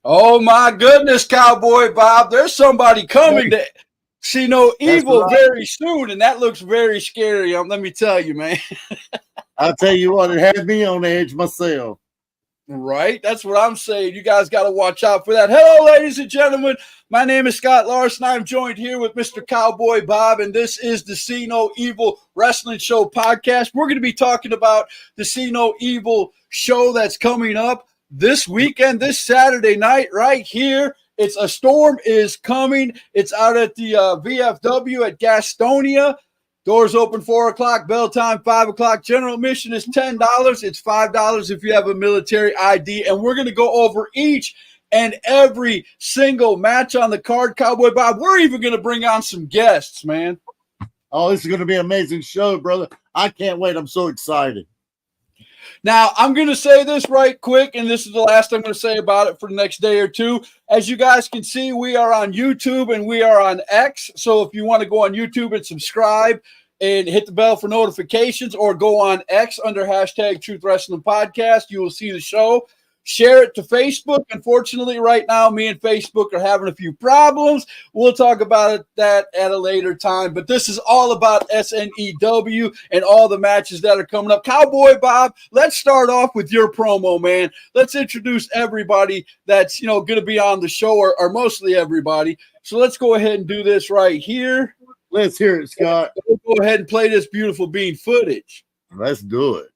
Oh my goodness, Cowboy Bob! There's somebody coming to see no evil very soon, and that looks very scary. Let me tell you, man. I'll tell you what, it had me on edge myself. Right? That's what I'm saying. You guys got to watch out for that. Hello, ladies and gentlemen. My name is Scott Larson. I'm joined here with Mr. Cowboy Bob, and this is the See No Evil Wrestling Show podcast. We're going to be talking about the See No Evil show that's coming up this weekend, this Saturday night, right here. It's A Storm Is Coming. It's out at the VFW at Gastonia. Doors open 4 o'clock, bell time 5 o'clock. General admission is $10. It's $5 if you have a military ID. And we're going to go over each and every single match on the card, Cowboy Bob. We're even going to bring on some guests, man. Oh, this is going to be an amazing show, brother. I can't wait. I'm so excited. Now, I'm going to say this right quick, and this is the last I'm going to say about it for the next day or two. As you guys can see, we are on YouTube and we are on X. So if you want to go on YouTube and subscribe and hit the bell for notifications, or go on X under hashtag Truth Wrestling Podcast, you will see the show. Share it to Facebook. Unfortunately, right now, me and Facebook are having a few problems. We'll talk about that at a later time. But this is all about SNEW and all the matches that are coming up. Cowboy Bob, let's start off with your promo, man. Let's introduce everybody that's going to be on the show, or mostly everybody. So let's go ahead and do this right here. Let's hear it, Scott. We'll go ahead and play this beautiful bean footage. Let's do it.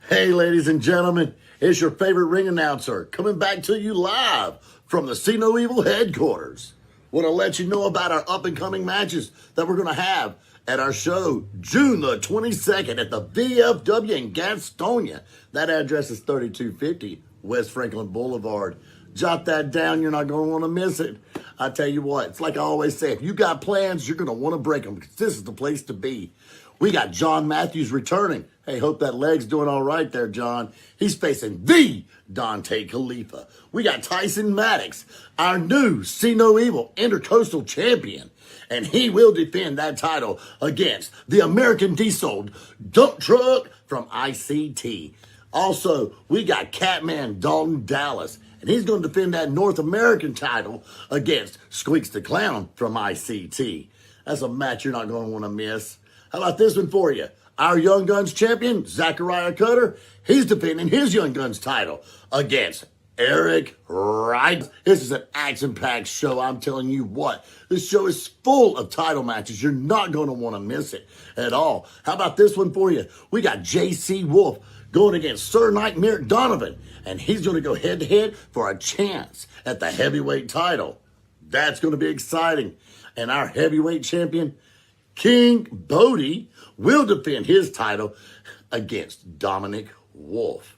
Hey, ladies and gentlemen. It's your favorite ring announcer coming back to you live from the See No Evil headquarters. Want to let you know about our up-and-coming matches that we're going to have at our show June the 22nd at the VFW in Gastonia. That address is 3250 West Franklin Boulevard. Jot that down. You're not going to want to miss it. I tell you what, it's like I always say, if you got plans, you're going to want to break them, because this is the place to be. We got John Matthews returning. Hey, hope that leg's doing all right there, John. He's facing the Dante Khalifa. We got Tyson Maddox, our new See No Evil Intercoastal Champion. And he will defend that title against the American Diesel Dump Truck from ICT. Also, we got Catman Dalton Dallas. And he's going to defend that North American title against Squeaks the Clown from ICT. That's a match you're not going to want to miss. How about this one for you? Our Young Guns champion, Zachariah Cutter, he's defending his Young Guns title against Eric Wright. This is an action-packed show. I'm telling you what. This show is full of title matches. You're not going to want to miss it at all. How about this one for you? We got J.C. Wolf going against Sir Nightmare Donovan, and he's going to go head-to-head for a chance at the heavyweight title. That's going to be exciting. And our heavyweight champion, King Bodie, will defend his title against Dominic Wolf.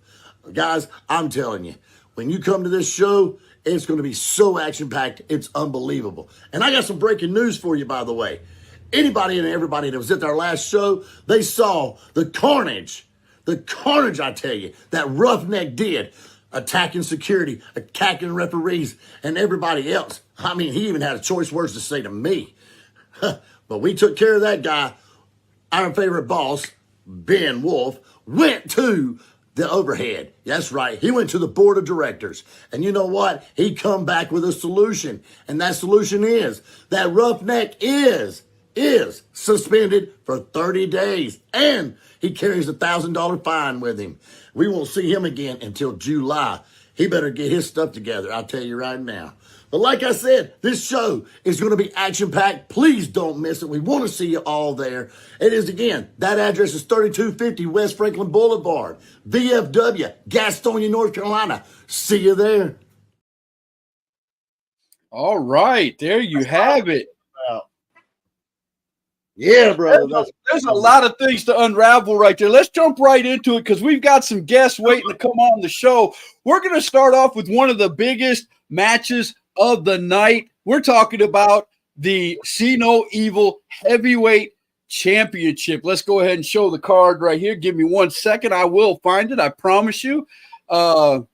Guys, I'm telling you, when you come to this show, it's going to be so action-packed, it's unbelievable. And I got some breaking news for you, by the way. Anybody and everybody that was at our last show, they saw the carnage, I tell you, that Roughneck did, attacking security, attacking referees, and everybody else. I mean, he even had choice words to say to me. But we took care of that guy. Our favorite boss, Ben Wolf, went to the overhead. That's right. He went to the board of directors. And you know what? He come back with a solution. And that solution is that Roughneck is suspended for 30 days. And he carries a $1,000 fine with him. We won't see him again until July. He better get his stuff together, I'll tell you right now. But like I said, this show is going to be action-packed. Please don't miss it. We want to see you all there. It is, again, that address is 3250 West Franklin Boulevard, VFW, Gastonia, North Carolina. See you there. All right. There you have it. Yeah, brother. There's a lot of things to unravel right there. Let's jump right into it because we've got some guests waiting to come on the show. We're going to start off with one of the biggest matches of the night. We're talking about the See No Evil Heavyweight Championship. Let's go ahead and show the card right here. Give me 1 second. I will find it. I promise you. Oh,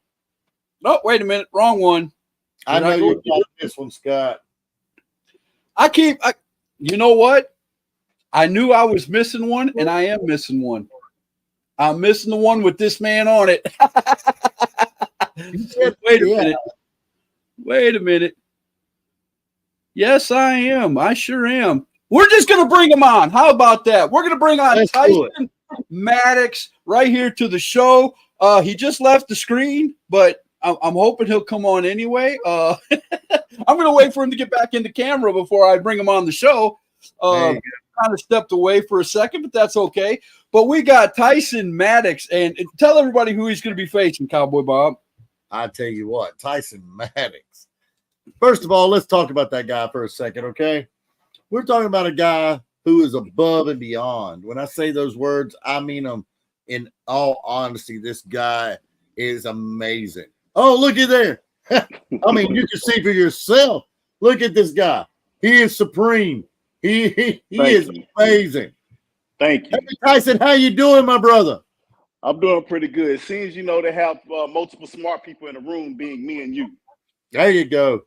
wait a minute. Wrong one. I know you got this one, Scott. You know what? I knew I was missing one, and I am missing one. I'm missing the one with this man on it. Wait a minute. Wait a minute. Yes, I am. I sure am. We're just going to bring him on. How about that? We're going to bring on Tyson Maddox right here to the show. He just left the screen, but I'm hoping he'll come on anyway. I'm going to wait for him to get back in the camera before I bring him on the show. Kind of stepped away for a second, but that's okay. But we got Tyson Maddox, and tell everybody who he's going to be facing, Cowboy Bob. I tell you what, Tyson Maddox. First of all, let's talk about that guy for a second, okay? We're talking about a guy who is above and beyond. When I say those words, I mean them in all honesty. This guy is amazing. Oh, look at there. I mean, you can see for yourself. Look at this guy. He is supreme. He is amazing. Thank you. Hey, Tyson, how you doing, my brother? I'm doing pretty good. It seems, they have multiple smart people in the room, being me and you. There you go.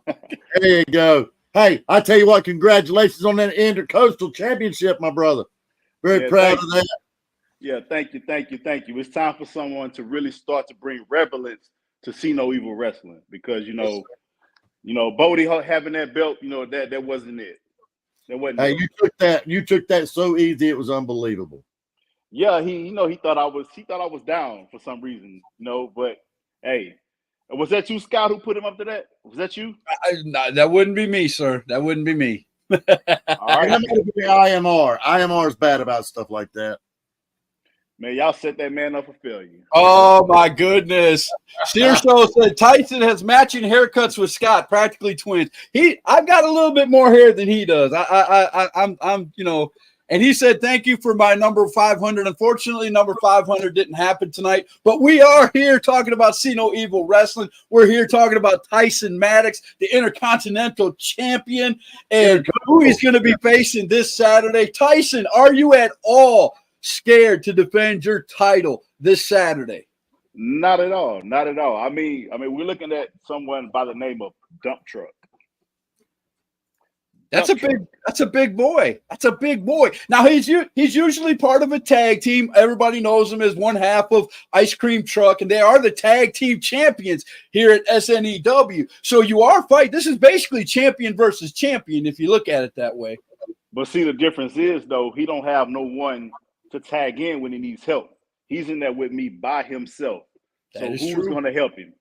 There you go. Hey, I tell you what, congratulations on that Intercoastal Championship, my brother. Very proud of that. Yeah, thank you. It's time for someone to really start to bring relevance to See No Evil Wrestling because, Bodie having that belt, that wasn't it. That wasn't Hey, it. you took that so easy, it was unbelievable. Yeah, he thought I was down for some reason, but hey, was that you, Scott, who put him up to that? Was that you? No, that wouldn't be me, sir. That wouldn't be me. All right. That might be IMR. IMR is bad about stuff like that. Man, y'all set that man up for failure. Oh my goodness! Steer Show said Tyson has matching haircuts with Scott, practically twins. I've got a little bit more hair than he does. I'm and he said thank you for my number 500. Unfortunately, number 500 didn't happen tonight, but we are here talking about See No Evil Wrestling. We're here talking about Tyson Maddox, the Intercontinental Champion, and who he's going to be facing this Saturday. Tyson, are you at all scared to defend your title this Saturday? Not at all. I mean, we're looking at someone by the name of Dump Truck. That's a big boy. That's a big boy. Now he's usually part of a tag team. Everybody knows him as one half of Ice Cream Truck, and they are the tag team champions here at SNEW. So you are fighting. This is basically champion versus champion if you look at it that way. But see, the difference is though, he don't have no one to tag in when he needs help. He's in there with me by himself. So who's going to help him?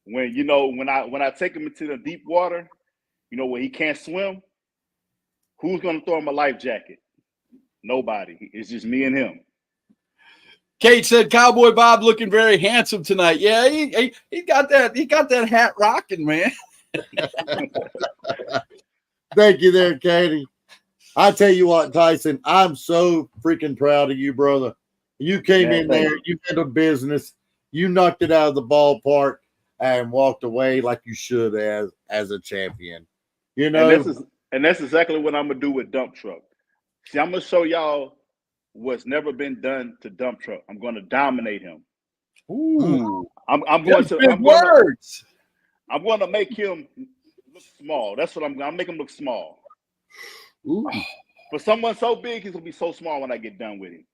When I take him into the deep water, where he can't swim, who's going to throw him a life jacket? Nobody. It's just me and him. Kate said Cowboy Bob looking very handsome tonight. Yeah, he got that hat rocking, man. Thank you there, Katie. I tell you what, Tyson, I'm so freaking proud of you, brother. You came in there, you handled business, you knocked it out of the ballpark, and walked away like you should as a champion. And that's exactly what I'm gonna do with Dump Truck. See, I'm gonna show y'all what's never been done to Dump Truck. I'm gonna dominate him. Ooh, I'm going to make him look small. That's what I'm gonna make him look small. Ooh. For someone so big, he's gonna be so small when I get done with him.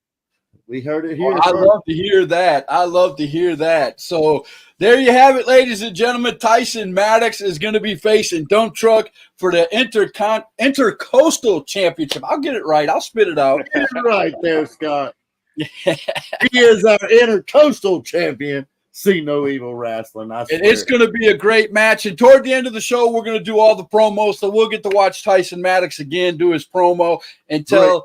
We heard it here. I love to hear that. I love to hear that. So there you have it, ladies and gentlemen. Tyson Maddox is going to be facing Dump Truck for the Intercoastal Championship. I'll get it right. I'll spit it out. Right there, Scott. He is our Intercoastal champion. See no evil wrestling. I swear. It's going to be a great match. And toward the end of the show, we're going to do all the promos. So we'll get to watch Tyson Maddox again do his promo and tell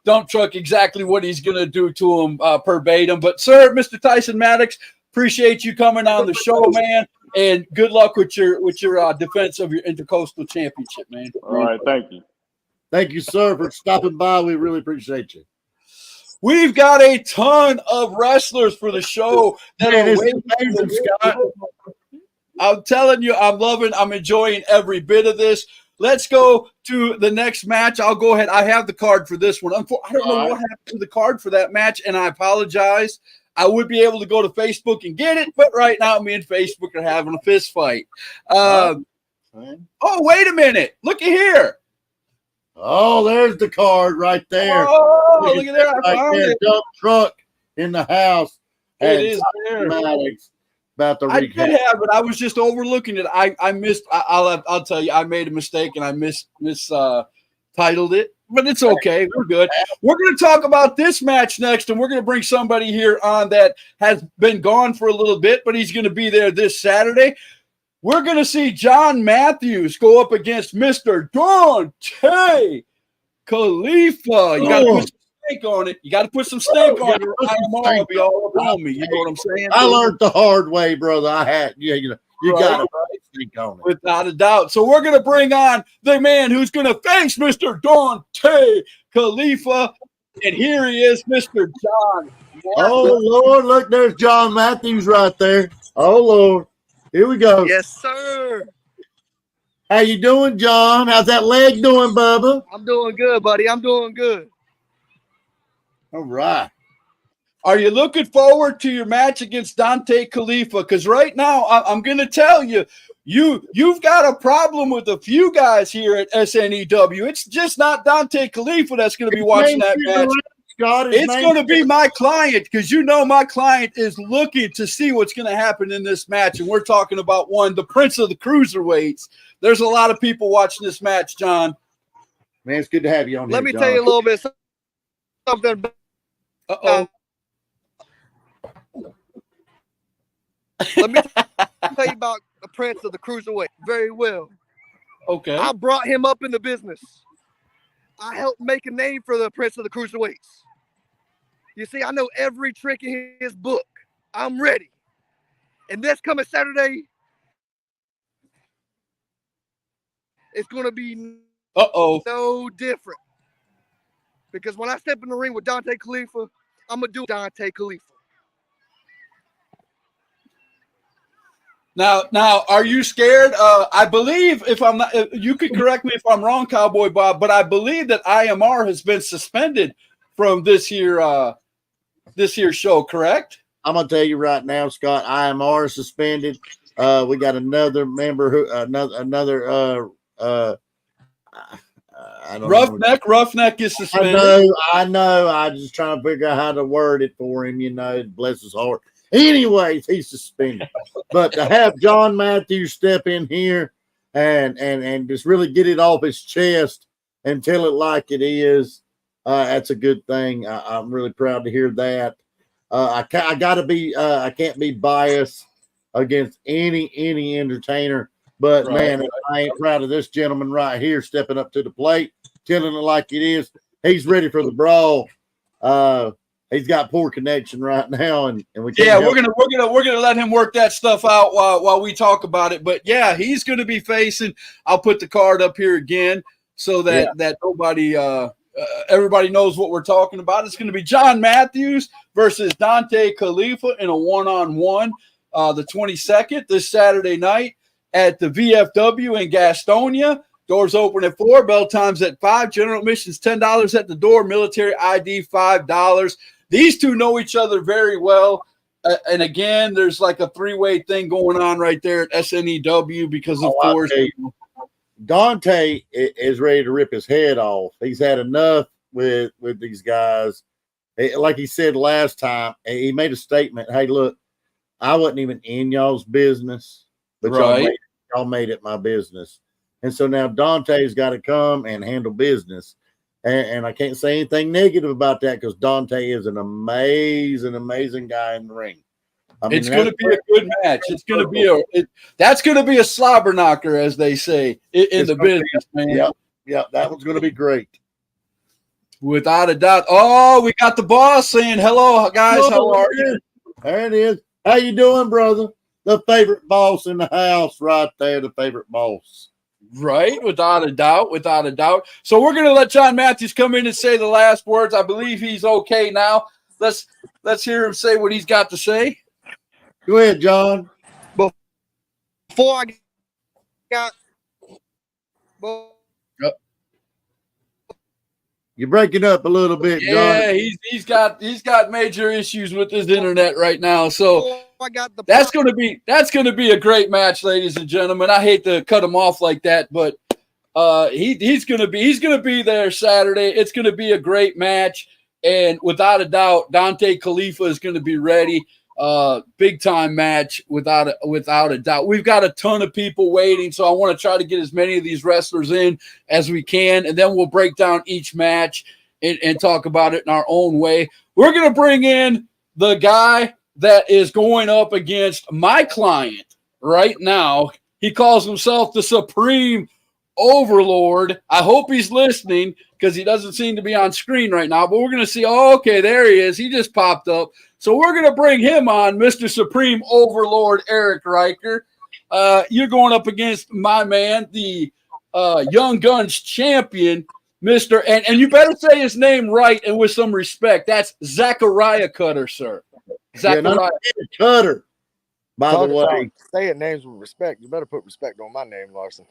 Dump Truck exactly what he's going to do to him verbatim. But, sir, Mr. Tyson Maddox, appreciate you coming on the show, man. And good luck with your defense of your Intercoastal Championship, man. All right. Thank you. Thank you, sir, for stopping by. We really appreciate you. We've got a ton of wrestlers for the show. Amazing, Scott. I'm telling you, I'm enjoying every bit of this. Let's go to the next match. I'll go ahead. I have the card for this one. I don't know what happened to the card for that match, and I apologize. I would be able to go to Facebook and get it, but right now me and Facebook are having a fist fight. Oh, wait a minute. Looky here. Oh, there's the card right there. Oh, look at that. I right found there. it. Dump Truck in the house. It is there. Maddox about the I recap. did have it. I was just overlooking it. I missed. I'll tell you. I made a mistake and I titled it, but it's okay. We're good. We're going to talk about this match next, and we're going to bring somebody here on that has been gone for a little bit, but he's going to be there this Saturday. We're going to see John Matthews go up against Mr. Dante Khalifa. You got to put some steak on it. You got to put some steak on it. I'll be all up on me. You know what I'm saying? I learned the hard way, brother. You got to put steak on it. Without a doubt. So we're going to bring on the man who's going to face Mr. Dante Khalifa. And here he is, Mr. John Matthews. Oh, Lord. Look, there's John Matthews right there. Oh, Lord. Here we go. Yes, sir. How you doing, John? How's that leg doing, Bubba? I'm doing good, buddy. I'm doing good. All right. Are you looking forward to your match against Dante Khalifa? Because right now, I'm going to tell you, you've got a problem with a few guys here at SNEW. It's just not Dante Khalifa that's going to be watching that match. It's going to be my client, because you know my client is looking to see what's going to happen in this match. And we're talking about the Prince of the Cruiserweights. There's a lot of people watching this match, John. Man, it's good to have you on here, Let me John. tell you a little bit something. Uh-oh. Let me tell you about the Prince of the Cruiserweight very well. Okay. I brought him up in the business. I helped make a name for the Prince of the Cruiserweights. You see, I know every trick in his book. I'm ready. And this coming Saturday, it's going to be no different. Because when I step in the ring with Dante Khalifa, I'm going to do Dante Khalifa. Now, are you scared? I believe, if I'm not, you could correct me if I'm wrong, Cowboy Bob, but I believe that IMR has been suspended from this year show, correct? I'm gonna tell you right now, Scott. IMR is suspended. We got another member who I don't know. Roughneck is suspended. I know. I'm just trying to figure out how to word it for him. Bless his heart. Anyways, he's suspended. But to have John Matthews step in here and just really get it off his chest and tell it like it is, that's a good thing. I'm really proud to hear that. I can't be biased against any entertainer, but Right. man, I ain't proud of this gentleman right here stepping up to the plate, telling it like it is. He's ready for the brawl. He's got poor connection right now, and we can't we're gonna let him work that stuff out while we talk about it. But yeah, he's gonna be facing. I'll put the card up here again so that nobody everybody knows what we're talking about. It's gonna be John Matthews versus Dante Khalifa in a 1-on-1, the 22nd this Saturday night at the VFW in Gastonia. Doors open at 4, bell times at 5. General admissions $10 at the door. Military ID $5. These two know each other very well. And again, there's like a three-way thing going on right there at SNEW because, of course, Dante is ready to rip his head off. He's had enough with these guys. Like he said last time, he made a statement. Hey, look, I wasn't even in y'all's business, but y'all made it my business. And so now Dante's got to come and handle business. And I can't say anything negative about that because Dante is an amazing, amazing guy in the ring. I mean, it's going to be a good match. It's going to be that's going to be a slobber knocker, as they say in the business, man. Yep, that one's going to be great. Without a doubt. Oh, we got the boss saying hello, guys. How are you? There it is. How you doing, brother? The favorite boss in the house, right there. The favorite boss. Right, without a doubt, without a doubt. So we're going to let John Matthews come in and say the last words. I believe he's okay now. Let's hear him say what he's got to say. Go ahead, John. Before I got. You're breaking up a little bit, John. Yeah, he's got major issues with his internet right now. So that's gonna be a great match, ladies and gentlemen. I hate to cut him off like that, but he's gonna be there Saturday. It's gonna be a great match, and without a doubt, Dante Khalifa is gonna be ready. Big time match without a doubt. We've got a ton of people waiting, so I want to try to get as many of these wrestlers in as we can, and then we'll break down each match and talk about it in our own way. We're going to bring in the guy that is going up against my client right now. He calls himself the Supreme Overlord. I hope he's listening because he doesn't seem to be on screen right now, but we're going to see. Oh, okay, there he is. He just popped up. So we're going to bring him on, Mr. Supreme Overlord Eric Riker. You're going up against my man, the Young Guns champion, Mr. And you better say his name right and with some respect. That's Zachariah Cutter, sir. Zachariah Cutter. By the way, saying names with respect. You better put respect on my name, Larson.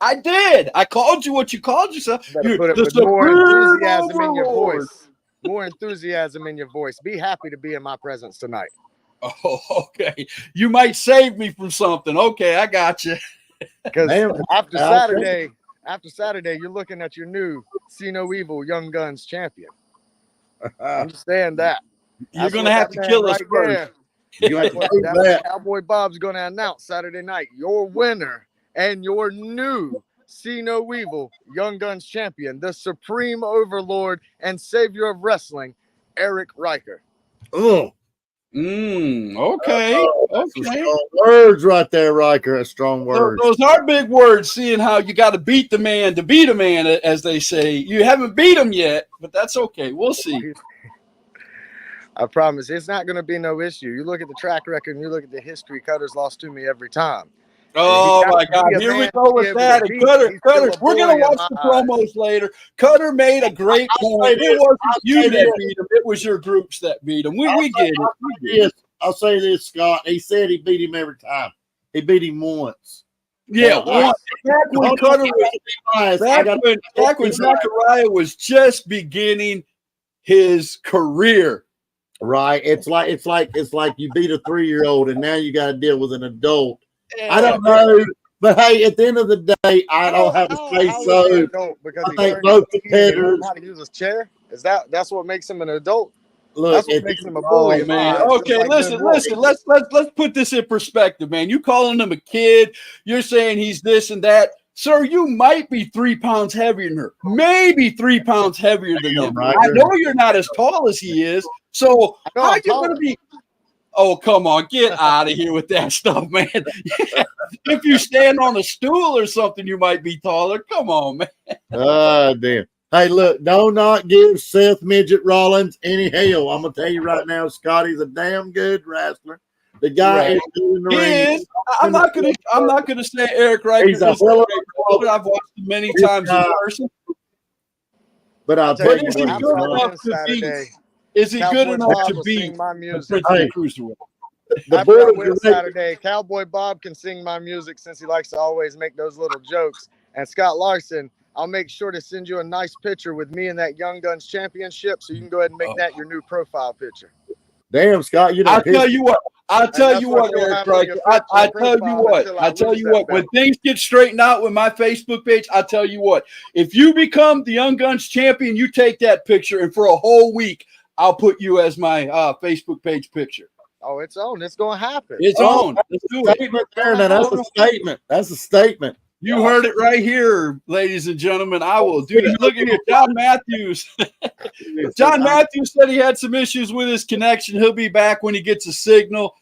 I did. I called you what you called yourself. You put it with more enthusiasm in your voice. More enthusiasm in your voice. Be happy to be in my presence tonight. Oh, okay. You might save me from something. Okay, I got you. Because after Saturday, you're looking at your new See No Evil Young Guns champion. Understand that. You're going to have to kill us first. Cowboy Bob's going to announce Saturday night your winner and your new See No Evil Young Guns champion, the Supreme Overlord and Savior of Wrestling, Eric Riker. Oh. Okay. Words right there, Riker. A strong word. Those are big words, seeing how you got to beat the man, as they say. You haven't beat him yet, but that's okay. We'll see. I promise it's not going to be no issue. You look at the track record and you look at the history, Cutter's lost to me every time. Oh my God! Here we go with that. And Cutter, we're gonna watch the promos later. Cutter made a great point. It wasn't you that beat him; it was your groups that beat him. We get it. I'll say this, Scott. He said he beat him every time. He beat him once. Yeah, once. Back when Cutter was back when Zachariah was just beginning his career. Right. It's like you beat a 3-year-old and now you got to deal with an adult. I don't know, but hey, at the end of the day, I don't have to say so. Because I think both competitors how to use his chair. That's what makes him an adult. Look, that's what makes him a bully, man. Okay, like listen. Let's put this in perspective, man. You calling him a kid? You're saying he's this and that, sir. You might be 3 pounds heavier than her, maybe 3 pounds heavier than him. Right, I know you're not as tall as he is, so how are you going to be? Oh, come on. Get out of here with that stuff, man. If you stand on a stool or something, you might be taller. Come on, man. Oh, damn. Hey, look, do not give Seth Midget Rollins any hell. I'm going to tell you right now, Scotty's a damn good wrestler. The guy is doing the ring. I'm not gonna say Eric Riker. He's a I've watched him many times in person. But I'll tell you, is he good enough to beat my music? Saturday, Cowboy Bob can sing my music since he likes to always make those little jokes. And Scott Larson, I'll make sure to send you a nice picture with me in that Young Guns championship, so you can go ahead and make that your new profile picture. Damn, Scott, I'll tell you what. I'll tell that's you what's what, gonna Eric happen on your Riker. I profile tell you what. until I I tell lose you that what. When belt. things get straightened out with my Facebook page, I tell you what. If you become the Young Guns champion, you take that picture, and for a whole week, I'll put you as my Facebook page picture. Oh, it's on. It's gonna happen. It's on. Let's do it. Statement there. Now that's a statement. That's a statement. You heard it right here, ladies and gentlemen. I will do that. Look at here, John Matthews. John Matthews said he had some issues with his connection. He'll be back when he gets a signal.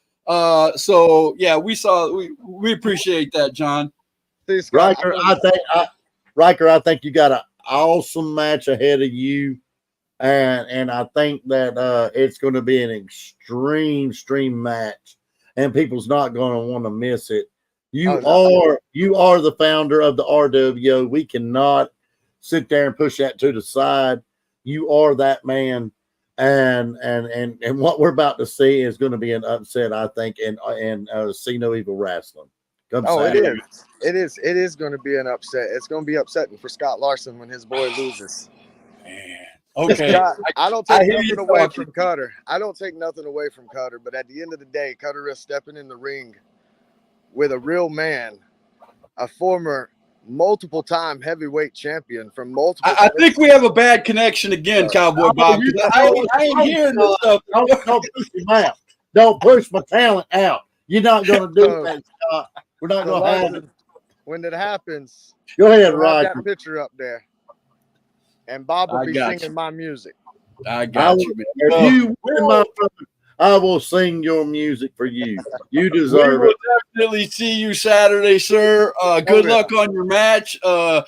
So yeah, we appreciate that, John. See, Scott, Riker, I think you got an awesome match ahead of you, and I think that it's going to be an extreme match, and people's not going to want to miss it. You are the founder of the RWO. We cannot sit there and push that to the side. You are that man, and what we're about to see is going to be an upset, I think, in See No Evil Wrestling. it is going to be an upset. It's going to be upsetting for Scott Larson when his boy loses. Man. Okay. Scott, I don't take hear nothing you away talking. from Cutter. I don't take nothing away from Cutter, but at the end of the day, Cutter is stepping in the ring with a real man, a former multiple-time heavyweight champion from multiple. I think we have a bad connection again, Cowboy Bob. I ain't hearing this stuff. Don't push him out. Don't push my talent out. You're not going to do that, Scott. We're not going to have it. When it happens, Go ahead, we'll have Riker. that picture up there, and Bob will I be got singing you. my music. I got you, man. If you win my brother, I will sing your music for you. You We deserve will it. definitely see you Saturday, sir. Good luck on your match. And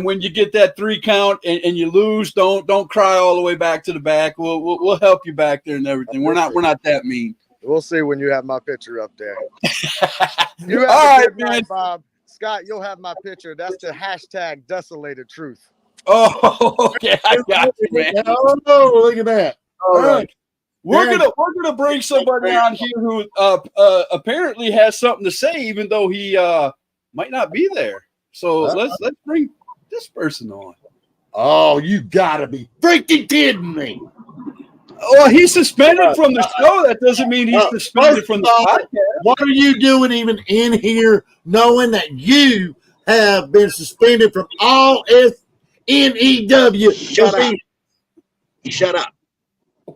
when you get that 3 count and you lose, don't cry all the way back to the back. We'll help you back there and everything. We're not that mean. We'll see when you have my picture up there. You have All a right, good night, man. Bob. Scott, you'll have my picture. That's the hashtag Desolated Truth. Oh, okay. I got you, man. Oh, look at that. All right. We're Yeah. gonna bring somebody on here who apparently has something to say, even though he might not be there. So let's bring this person on. Oh, you gotta be freaking kidding me. Well, he's suspended from the show. That doesn't mean he's suspended from the podcast. What are you doing even in here knowing that you have been suspended from all SNEW? Shut up. Shut up.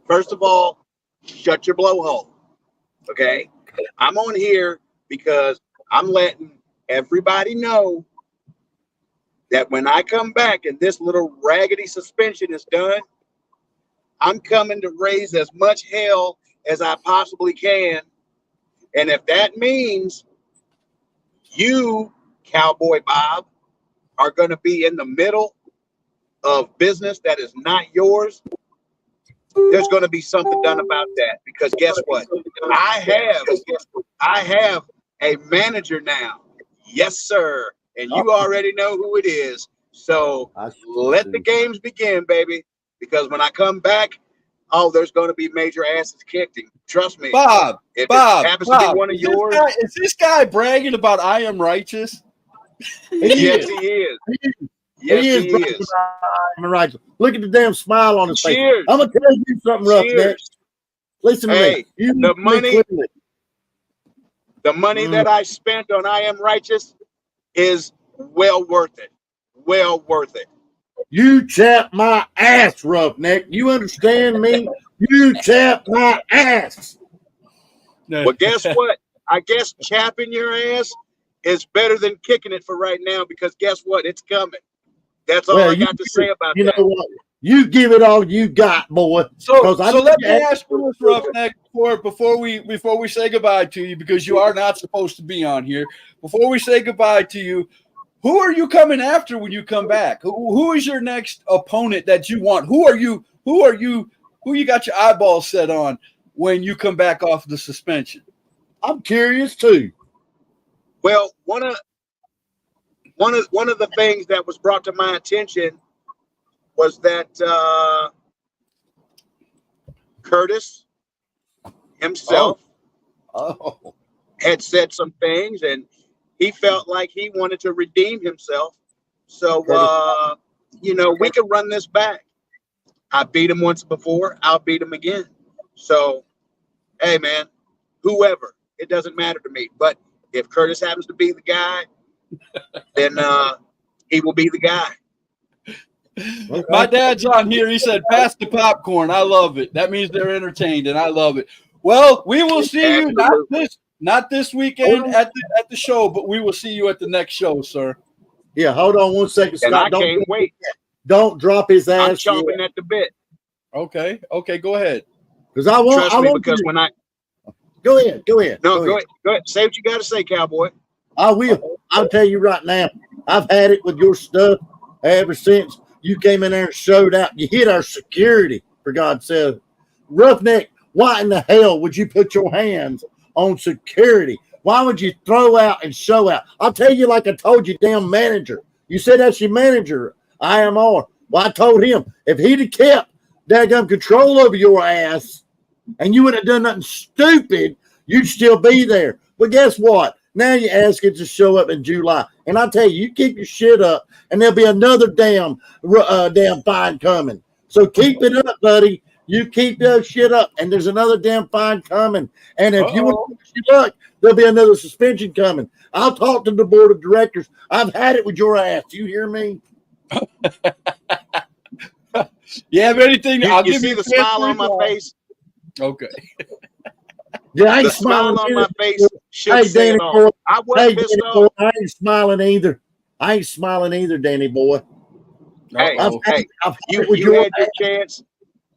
First of all, shut your blowhole. Okay? I'm on here because I'm letting everybody know that when I come back and this little raggedy suspension is done, I'm coming to raise as much hell as I possibly can. And if that means you, Cowboy Bob, are going to be in the middle of business that is not yours, there's going to be something done about that. Because guess what? I have a manager now. Yes, sir. And you already know who it is. So let the games begin, baby. Because when I come back, there's going to be major asses kicked. And trust me, Bob, if Bob, it happens to be one of yours, is this guy bragging about I am righteous? yes, he is. Yes, he is. Right. Look at the damn smile on his face. Cheers. I'm gonna tell you something, Roughneck. Cheers. Listen to Hey, me. You the money Mm. that I spent on I Am Righteous is well worth it. Well worth it. You chap my ass, Roughneck. You understand me? You chap my ass. Well, guess what? I guess chapping your ass is better than kicking it for right now, because guess what? It's coming. That's all I got to say about you that. know what? You give it all you got, boy. So 'Cause I let me think- ask you this, Roughneck, before we say goodbye to you, because you are not supposed to be on here. Before we say goodbye to you, who are you coming after when you come back? Who is your next opponent that you want? Who you got your eyeballs set on when you come back off the suspension? I'm curious too. Well, one of the things that was brought to my attention was that Curtis himself had said some things, and he felt like he wanted to redeem himself. So, we can run this back. I beat him once before. I'll beat him again. So, hey man, whoever, it doesn't matter to me. But if Curtis happens to be the guy, then he will be the guy. My dad's on here. He said, "Pass the popcorn." I love it. That means they're entertained, and I love it. Well, we will see you not this weekend at the show, but we will see you at the next show, sir. Yeah, hold on 1 second, And Scott. I can't wait. Don't drop his I'm ass. chomping at the bit. Okay, go ahead. Because I want. Trust I me, want because you. when I Go ahead. go ahead. Say what you got to say, cowboy. I will. I'll tell you right now. I've had it with your stuff ever since you came in there and showed out. You hit our security, for God's sake. Roughneck, why in the hell would you put your hands on security? Why would you throw out and show out? I'll tell you like I told you, damn manager. You said that's your manager, IMR. Well, I told him if he'd have kept daggum control over your ass and you wouldn't have done nothing stupid, you'd still be there. But guess what? Now your ass gets to show up in July. And I tell you, you keep your shit up and there'll be another damn fine coming. So keep it up, buddy. You keep that shit up, and there's another damn fine coming. And if you want to push your luck, there'll be another suspension coming. I'll talk to the board of directors. I've had it with your ass. Do you hear me? You have anything? I'll You give see you the smile on my face? Okay. Yeah, I ain't The smile smiling on either. my face should Hey, say Danny it boy. all. I Hey, wasn't pissed Danny off. boy, I ain't smiling either. I ain't smiling either, Danny boy. Hey, Uh-oh. hey, I've had you it with had your your chance.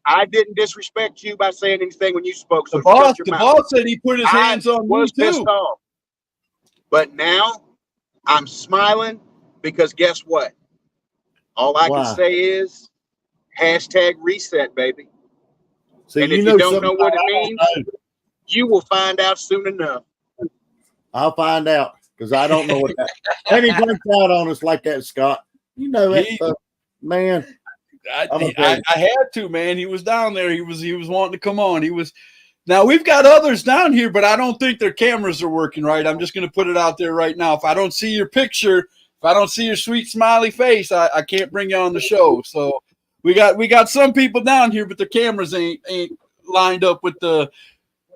I didn't disrespect you by saying anything when you spoke. So The boss, shut your the mouth. boss said he put his hands on me was pissed too. off. But now I'm smiling because guess what? All I Why? can say is #reset, baby. So And if you don't know what it means, you will find out soon enough. I'll find out because I don't know what that. And he breaks out on us like that, Scott. You know that, man. I had to, man. He was down there. He was wanting to come on. He was. Now we've got others down here, but I don't think their cameras are working right. I'm just going to put it out there right now. If I don't see your picture, if I don't see your sweet smiley face, I can't bring you on the show. So we got some people down here, but the cameras ain't lined up with the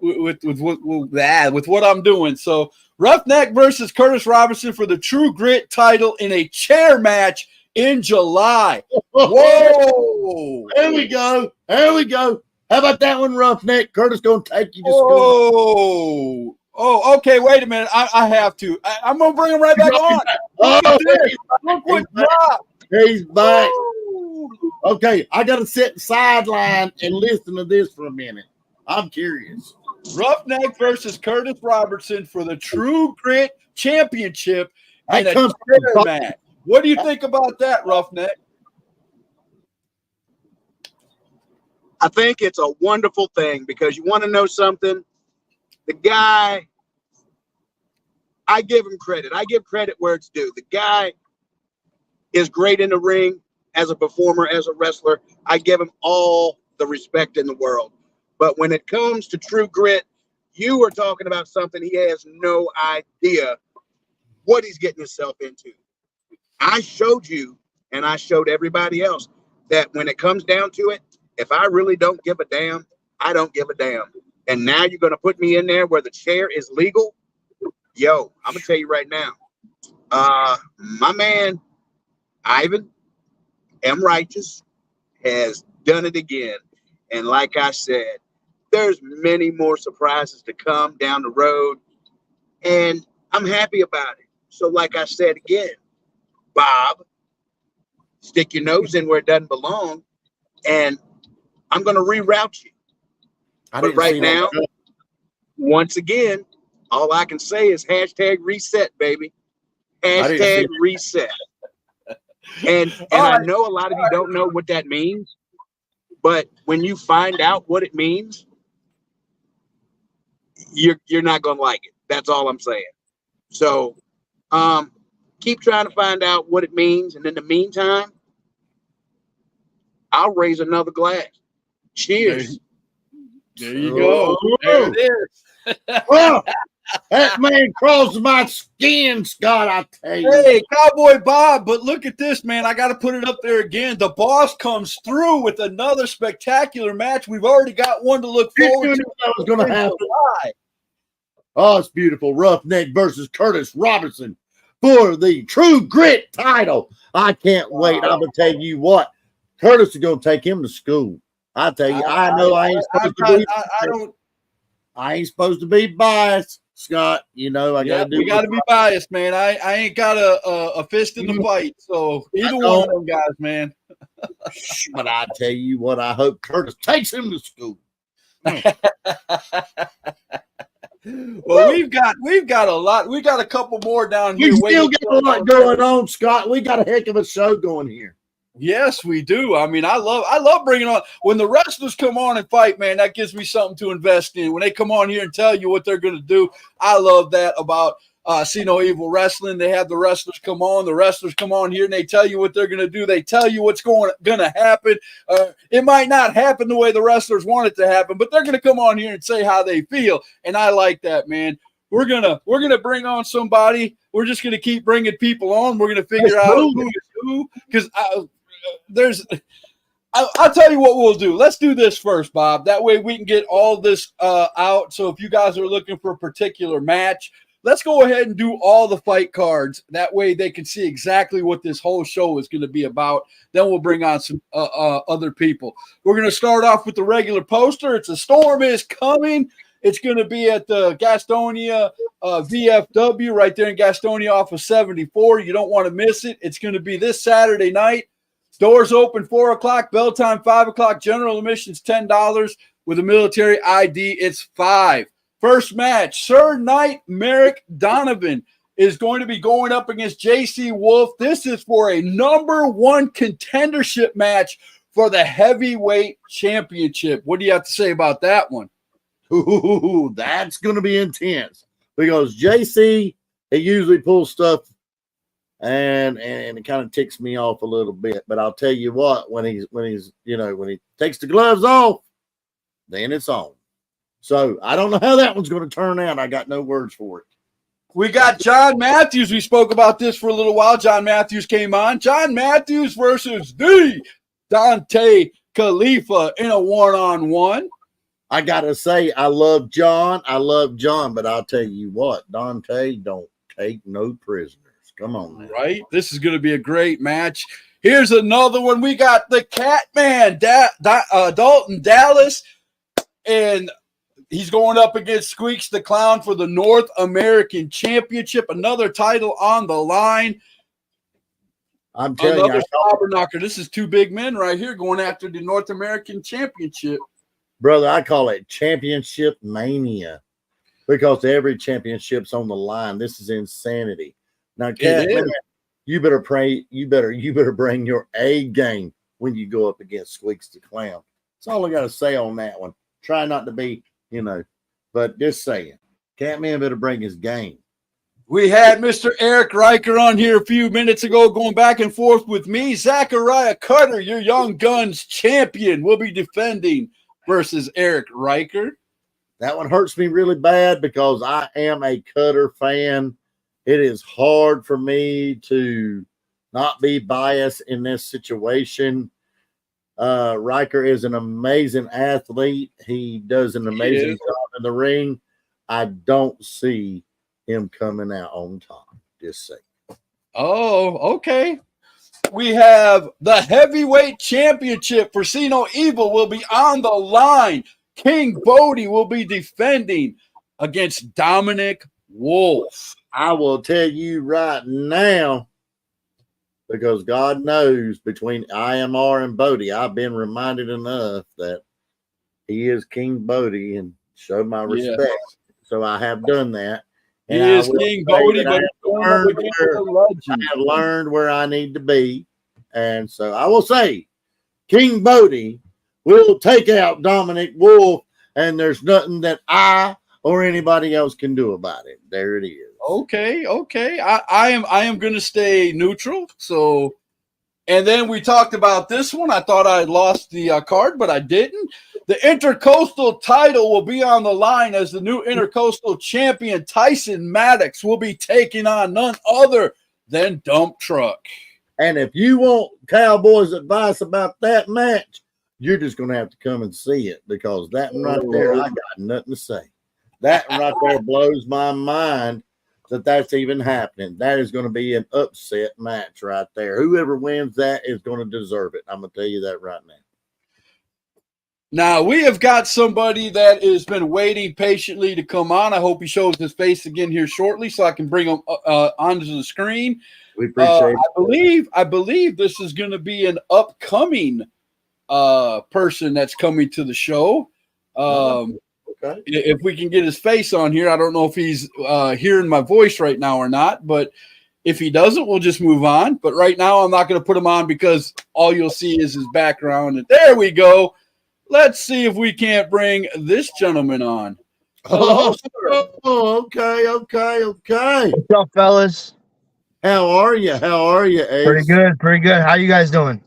with what I'm doing. So Roughneck versus Curtis Robinson for the True Grit title in a chair match in July. Whoa! There we go. There we go. How about that one, Roughneck? Curtis gonna take you to school. Oh, okay. Wait a minute. I have to. I'm gonna bring him right back on. Look at this. Look what dropped. He's back. Woo. Okay, I gotta sit sideline and listen to this for a minute. I'm curious. Roughneck versus Curtis Robertson for the True Grit Championship in a comes chair match. What do you think about that, Roughneck? I think it's a wonderful thing because you want to know something? The guy, I give him credit. I give credit where it's due. The guy is great in the ring as a performer, as a wrestler. I give him all the respect in the world. But when it comes to True Grit, you are talking about something he has no idea what he's getting himself into. I showed you, and I showed everybody else, that when it comes down to it, if I really don't give a damn, I don't give a damn. And now you're going to put me in there where the chair is legal? Yo, I'm going to tell you right now. My man, Ivan M. Righteous, has done it again. And like I said, there's many more surprises to come down the road. And I'm happy about it. So like I said again, Bob, stick your nose in where it doesn't belong. And I'm going to reroute you. But right now, once again, all I can say is #reset, baby. #reset. And I know a lot of you don't know what that means, but when you find out what it means, you're not going to like it. That's all I'm saying. So keep trying to find out what it means. And in the meantime, I'll raise another glass. Cheers. There you go. There it is. Well, That man crosses my skin, Scott, I tell you. Hey, Cowboy Bob, but look at this, man. I got to put it up there again. The boss comes through with another spectacular match. We've already got one to look forward to. That was going to happen. Oh, it's beautiful. Roughneck versus Curtis Robinson for the True Grit title. I can't wait. I'm going to tell you what. Curtis is going to take him to school. I tell you, I know I ain't supposed to be. I ain't supposed to be biased, Scott. You know, I got to do. We got to be biased, man. I ain't got a fist in the fight. So either one of them guys, man. But I tell you what, I hope Curtis takes him to school. Well, we've got a lot. We got a couple more down here. We still got a lot going on, Scott. We got a heck of a show going here. Yes, we do. I mean, I love bringing on when the wrestlers come on and fight, man. That gives me something to invest in. When they come on here and tell you what they're going to do, I love that about See No Evil Wrestling. They have the wrestlers come on. The wrestlers come on here and they tell you what they're going to do. They tell you what's going to happen. It might not happen the way the wrestlers want it to happen, but they're going to come on here and say how they feel, and I like that, man. We're gonna bring on somebody. We're just gonna keep bringing people on. We're gonna figure out who is who because I'll tell you what we'll do. Let's do this first, Bob. That way we can get all this out. So if you guys are looking for a particular match, let's go ahead and do all the fight cards. That way they can see exactly what this whole show is going to be about. Then we'll bring on some other people. We're going to start off with the regular poster. It's A Storm Is Coming. It's going to be at the Gastonia VFW right there in Gastonia off of 74. You don't want to miss it. It's going to be this Saturday night. Doors open 4 o'clock, bell time 5 o'clock, general admissions $10. With a military ID, it's $5. First match, Sir Knight Merrick Donovan is going to be going up against JC Wolf. This is for a #1 contendership match for the heavyweight championship. What do you have to say about that one? Ooh, that's going to be intense because JC, he usually pulls stuff and it kind of ticks me off a little bit. But I'll tell you what, when he takes the gloves off, then it's on. So I don't know how that one's going to turn out. I got no words for it. We got John Matthews. We spoke about this for a little while. John Matthews came on. John Matthews versus the Dante Khalifa in a one-on-one. I got to say, I love John, but I'll tell you what, Dante don't take no prisoners. Come on, man. Right? This is going to be a great match. Here's another one. We got the Catman, Dalton Dallas, and he's going up against Squeaks the Clown for the North American Championship. Another title on the line. I'm telling you, knocker. This is two big men right here going after the North American Championship. Brother, I call it championship mania because every championship's on the line. This is insanity. Now, Catman, you better pray. You better bring your A game when you go up against Squeaks the Clown. That's all I got to say on that one. Try not to be, but just saying, Catman better bring his game. We had Mr. Eric Riker on here a few minutes ago going back and forth with me. Zachariah Cutter, your Young Guns champion, will be defending versus Eric Riker. That one hurts me really bad because I am a Cutter fan. It is hard for me to not be biased in this situation. Riker is an amazing athlete. He does an amazing job in the ring. I don't see him coming out on top. Just saying. Oh, okay. We have the heavyweight championship for See No Evil will be on the line. King Bodie will be defending against Dominic Wolf. I will tell you right now, because God knows between IMR and Bodie, I've been reminded enough that he is King Bodie and show my respect. Yes. So I have done that. And he is King Bodie, but I have learned where I need to be. And so I will say, King Bodie will take out Dominic Wolf, and there's nothing that I or anybody else can do about it. There it is. Okay. I am going to stay neutral. So, and then we talked about this one. I thought I had lost the card, but I didn't. The Intercoastal title will be on the line as the new Intercoastal champion Tyson Maddox will be taking on none other than Dump Truck. And if you want Cowboys advice about that match, you're just going to have to come and see it, because that one right there, I got nothing to say. That one right there blows my mind that that's even happening. That is going to be an upset match right there. Whoever wins that is going to deserve it. I'm going to tell you that right now. Now, we have got somebody that has been waiting patiently to come on. I hope he shows his face again here shortly so I can bring him onto the screen. We appreciate it. I believe this is going to be an upcoming person that's coming to the show. Okay. If we can get his face on here, I don't know if he's hearing my voice right now or not, but if he doesn't, we'll just move on. But right now, I'm not going to put him on because all you'll see is his background. And there we go. Let's see if we can't bring this gentleman on. Hello, sir. Okay. What's up, fellas? How are you? Ace? Pretty good. How you guys doing?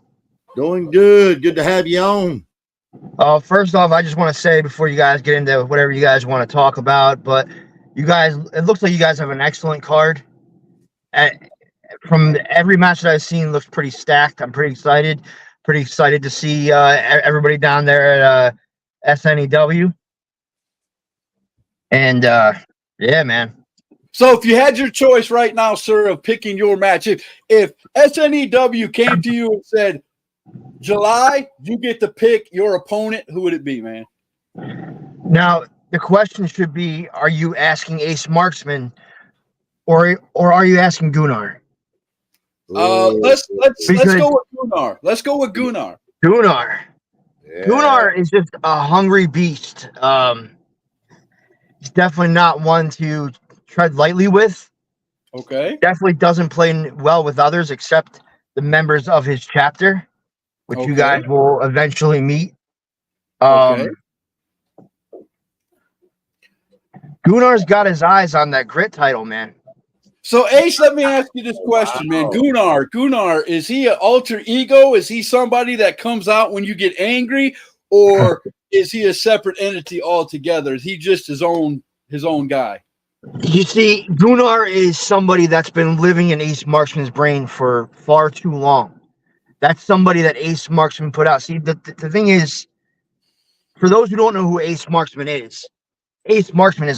Doing good. Good to have you on. First off, I just want to say before you guys get into whatever you guys want to talk about, but you guys, it looks like you guys have an excellent card. From every match that I've seen, looks pretty stacked. I'm pretty excited to see everybody down there at SNEW. And yeah, man. So if you had your choice right now, sir, of picking your match, if SNEW came to you and said, July, you get to pick your opponent, who would it be, man? Now, the question should be, are you asking Ace Marksman or are you asking Gunnar? Let's go with Gunnar. Let's go with Gunnar. Gunnar. Yeah. Gunnar is just a hungry beast. He's definitely not one to tread lightly with. Okay. Definitely doesn't play well with others except the members of his chapter, which you guys will eventually meet. Okay. Gunnar's got his eyes on that grit title, man. So, Ace, let me ask you this question, man. Gunnar, is he an alter ego? Is he somebody that comes out when you get angry, or is he a separate entity altogether? Is he just his own guy? You see, Gunnar is somebody that's been living in Ace Marksman's brain for far too long. That's somebody that Ace Marksman put out. See, the thing is, for those who don't know who Ace Marksman is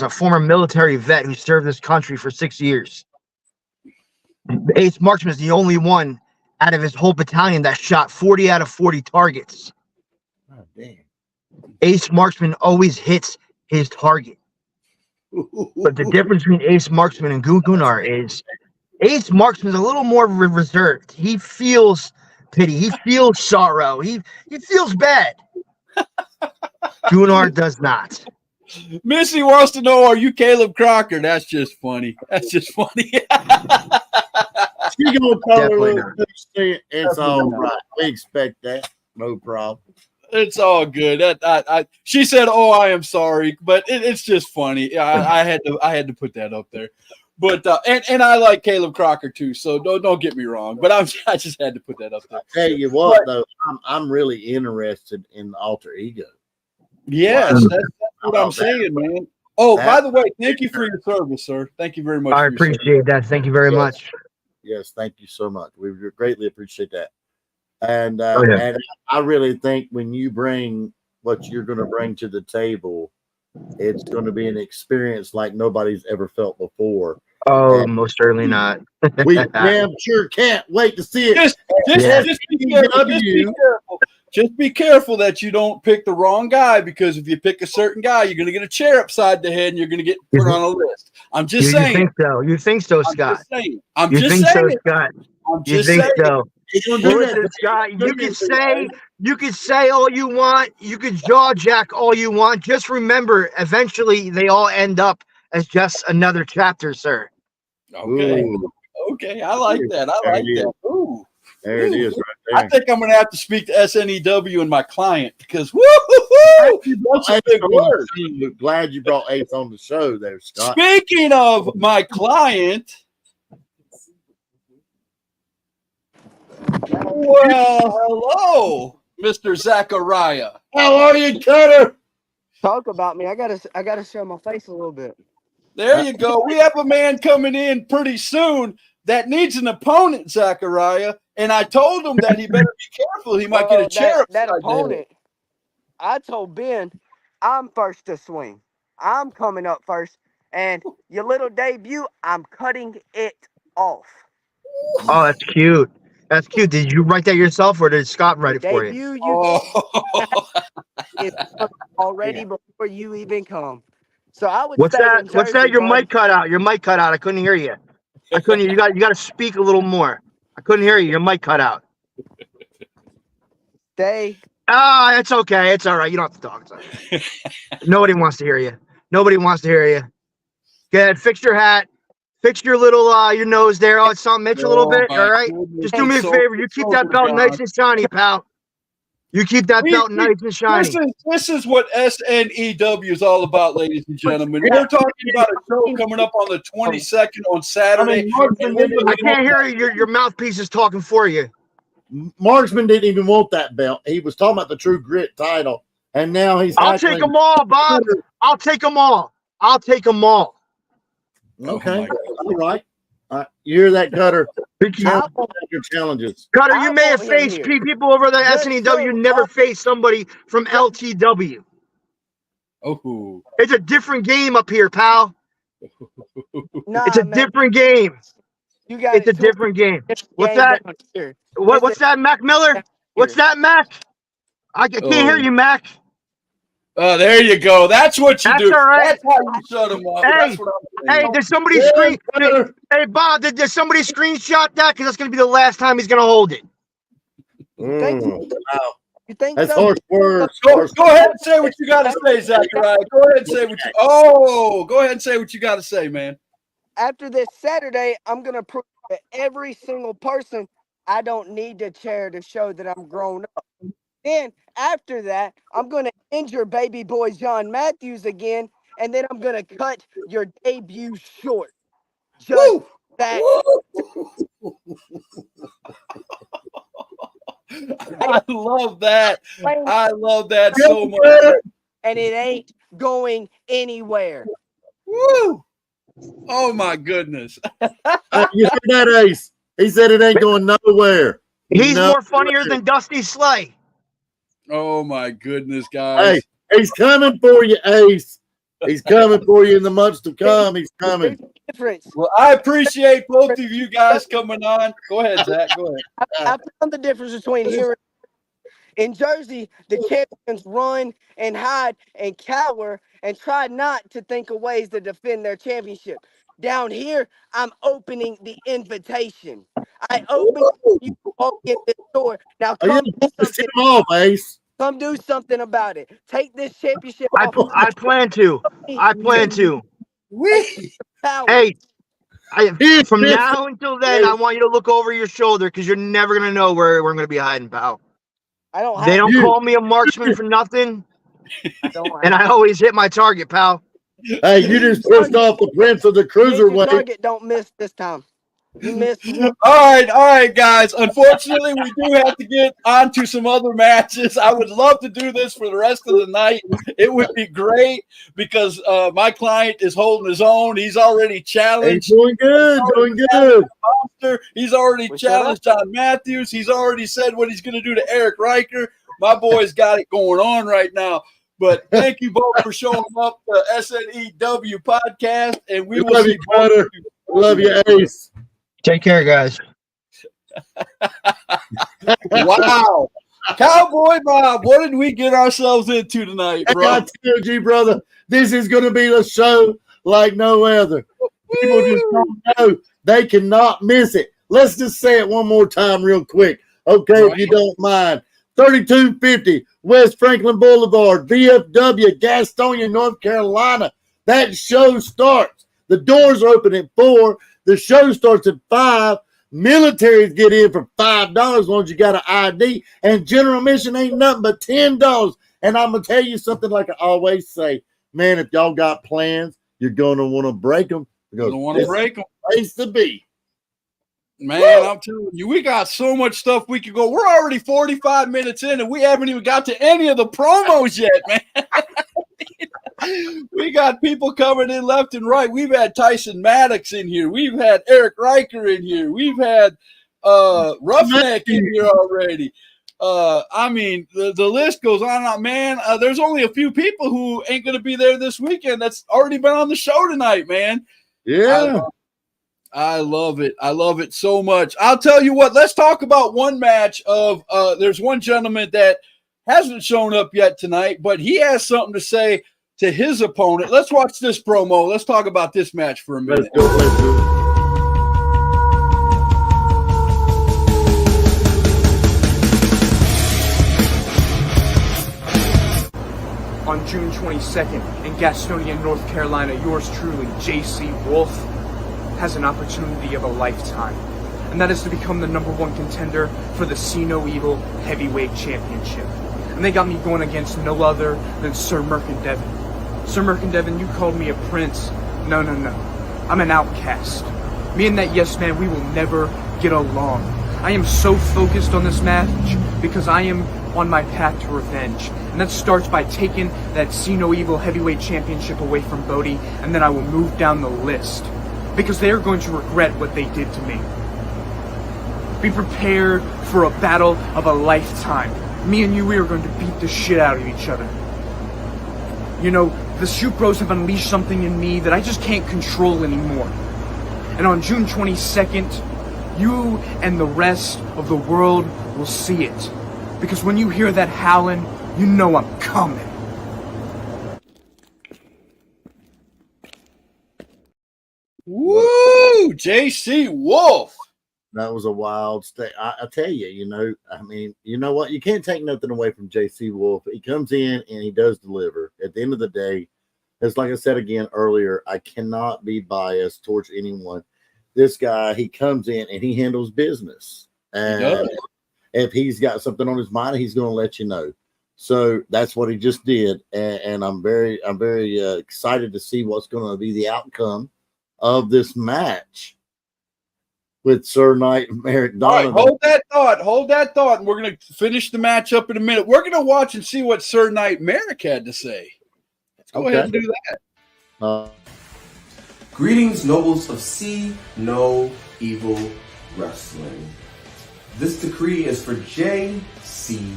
a former military vet who served this country for 6 years. Ace Marksman is the only one out of his whole battalion that shot 40 out of 40 targets. Oh, damn. Ace Marksman always hits his target. But the difference between Ace Marksman and Gunnar is Ace Marksman is a little more reserved. He feels pity. He feels sorrow. He feels bad. Gunnar does not. Missy wants to know, are you Caleb Crocker? That's just funny. She gonna tell her Definitely little sister it's all right. We expect that. No problem. It's all good. She said, "Oh, I am sorry," but it's just funny. I had to put that up there. But and I like Caleb Crocker too, so don't get me wrong. But I just had to put that up there. I'll tell you what, though, I'm really interested in the alter ego. Yes, Wow. that's what I'm saying, man. Oh, by the way, thank you for your service, sir. Thank you very much. I appreciate that. Thank you very much. Yes, thank you so much. We greatly appreciate that. And Oh, yeah. and I really think when you bring what you're going to bring to the table, it's going to be an experience like nobody's ever felt before. Oh, And most certainly not. we damn sure can't wait to see it. Just be careful. Just be careful that you don't pick the wrong guy, because if you pick a certain guy, you're going to get a chair upside the head and you're going to get put on a list. I'm just saying. You think so, Scott? I'm You just think saying. so, Scott? I'm You just think saying. so? You're gonna do Listen, that. Scott, you can say all you want. You can jaw jack all you want. Just remember, eventually they all end up as just another chapter, sir. Okay. Ooh, Okay. I like that. I like that. Ooh. there it is, I right there. think I'm going to have to speak to SNEW and my client, because that's a big word. Glad you brought Ace on the show there, Scott. Speaking of my client, well, hello. Mr. Zachariah. How are you, Cutter? Talk about me. I gotta show my face a little bit. There you go. We have a man coming in pretty soon that needs an opponent, Zachariah. And I told him that he better be careful. He might get a chair. That upside the head. opponent. I told Ben, I'm first to swing. I'm coming up first, and your little debut, I'm cutting it off. Oh, that's cute. That's cute. Did you write that yourself, or did Scott write it for you? Debut, you Oh. is already before you even come. So I would What's say that? in What's that? Jersey, Your bud, mic cut out. Your mic cut out. I couldn't hear you. I couldn't hear you. You got to speak a little more. I couldn't hear you. Your mic cut out. stay. Ah, it's okay. It's all right. You don't have to talk. It's all right. Nobody wants to hear you. Nobody wants to hear you. Go ahead. Fix your hat. Fix your little your nose there. Oh, it's something itch a little bit. my All right. goodness. Just do me a So- favor. You keep that belt nice and shiny, pal. You keep that belt nice and shiny. This is what SNEW is all about, ladies and gentlemen. We're talking about a show coming up on the 22nd on Saturday. I can't hear you. Your mouthpiece is talking for you. Marksman didn't even want that belt. He was talking about the True Grit title, and now he's. I'll take them all, Bob. I'll take them all. I'll take them all. Okay, all right. You hear that, Cutter? Your challenges. Cutter, I you may have want him faced here. people over the Just SNEW. so You never faced somebody from LTW. Oh, It's a different game up here, pal. Nah, It's a man, different game. you got It's a it different game. What's game that? down here. What's that, Mac Miller? What's that, Mac? I can't hear you, Mac. oh, there you go. That's what you That's do. all right. That's how you shut him up. Hey, That's what I'm saying. Hey, did somebody screen? Hey, Bob, did somebody screenshot that? Because that's going to be the last time he's going to hold it. Think so? Wow. You think That's so? harsh words. Go ahead and say what you got to say, Zachariah. Go ahead and say what you. Oh, go ahead and say what you got to say, man. After this Saturday, I'm gonna prove to every single person I don't need the chair to show that I'm grown up. Then after that, I'm gonna injure baby boy John Matthews again, and then I'm gonna cut your debut short. Just that. I love that. I love that so much. And it ain't going anywhere. Woo! Oh my goodness. You heard that, Ace? He said it ain't going nowhere. He's No more funnier than Dusty Slay. Oh my goodness, guys. Hey, he's coming for you, Ace. He's coming for you in the months to come. He's coming. There's a difference. Well, I appreciate both of you guys coming on. Go ahead, Zach. Go ahead. I found the difference between here in Jersey, the champions run and hide and cower and try not to think of ways to defend their championship. Down here, I'm opening the invitation. I open you walk in this door. Now Oh, yeah, come do let's something. hit him off, Ace. Come do something about it. Take this championship I plan to. I plan to. Power. Hey, from now until then, I want you to look over your shoulder because you're never going to know where we're going to be hiding, pal. I don't have They don't call me a marksman for nothing, and I always hit my target, pal. Hey, you just pushed off the prince of the cruiserweight. Target don't miss this time. You missed. All right, guys. Unfortunately, we do have to get on to some other matches. I would love to do this for the rest of the night. It would be great because my client is holding his own. He's already challenged. Hey, doing good. He's already challenged John Matthews. He's already said what he's going to do to Eric Riker. My boy's got it going on right now. But thank you both for showing up to SNEW podcast, and we will Love see you, brother. Love you, Ace. Take care, guys. Wow. Cowboy Bob, what did we get ourselves into tonight, bro? I told you, brother, this is going to be a show like no other. People just don't know. They cannot miss it. Let's just say it one more time real quick, okay, if you don't mind. 3250 West Franklin Boulevard, VFW, Gastonia, North Carolina. That show starts. The doors open at 4. The show starts at 5. Militaries get in for $5 as long as you got an ID. And general admission ain't nothing but $10. And I'm going to tell you something like I always say. Man, if y'all got plans, you're going to want to break them. I don't want to break them. Place to be. Man, I'm telling you, we got so much stuff we could go. We're already 45 minutes in, and we haven't even got to any of the promos yet, man. We got people coming in left and right. We've had Tyson Maddox in here. We've had Eric Riker in here. We've had Roughneck in here already. I mean, the list goes on and on. Man, there's only a few people who ain't going to be there this weekend that's already been on the show tonight, man. Yeah. I love it. I love it so much. I'll tell you what, let's talk about one match of there's one gentleman that hasn't shown up yet tonight, but he has something to say to his opponent. Let's watch this promo. Let's talk about this match for a minute. Let's do it. On June 22nd in Gastonia, North Carolina, yours truly, JC Wolf, has an opportunity of a lifetime, and that is to become the #1 contender for the See No Evil Heavyweight Championship. And they got me going against no other than Sir Merkin-Devin. Sir Merkin-Devin, you called me a prince. No. I'm an outcast. Me and that yes man, we will never get along. I am so focused on this match because I am on my path to revenge. And that starts by taking that See No Evil Heavyweight Championship away from Bodie, and then I will move down the list, because they are going to regret what they did to me. Be prepared for a battle of a lifetime. Me and you, we are going to beat the shit out of each other. You know, the Shoot Bros have unleashed something in me that I just can't control anymore. And on June 22nd, you and the rest of the world will see it. Because when you hear that howling, you know I'm coming. Woo! JC Wolf. That was a wild state. I tell you, you know, I mean, you know what? You can't take nothing away from JC Wolf. He comes in and he does deliver. At the end of the day, it's like I said again earlier, I cannot be biased towards anyone. This guy, he comes in and he handles business. And if he's got something on his mind, he's going to let you know. So that's what he just did. And I'm very excited to see what's going to be the outcome of this match with Sir Knight and Merrick Donovan. All right, hold that thought, and we're going to finish the match up in a minute. We're going to watch and see what Sir Knight Merrick had to say. Let's go ahead and do that. Greetings, nobles of See No Evil Wrestling. This decree is for JC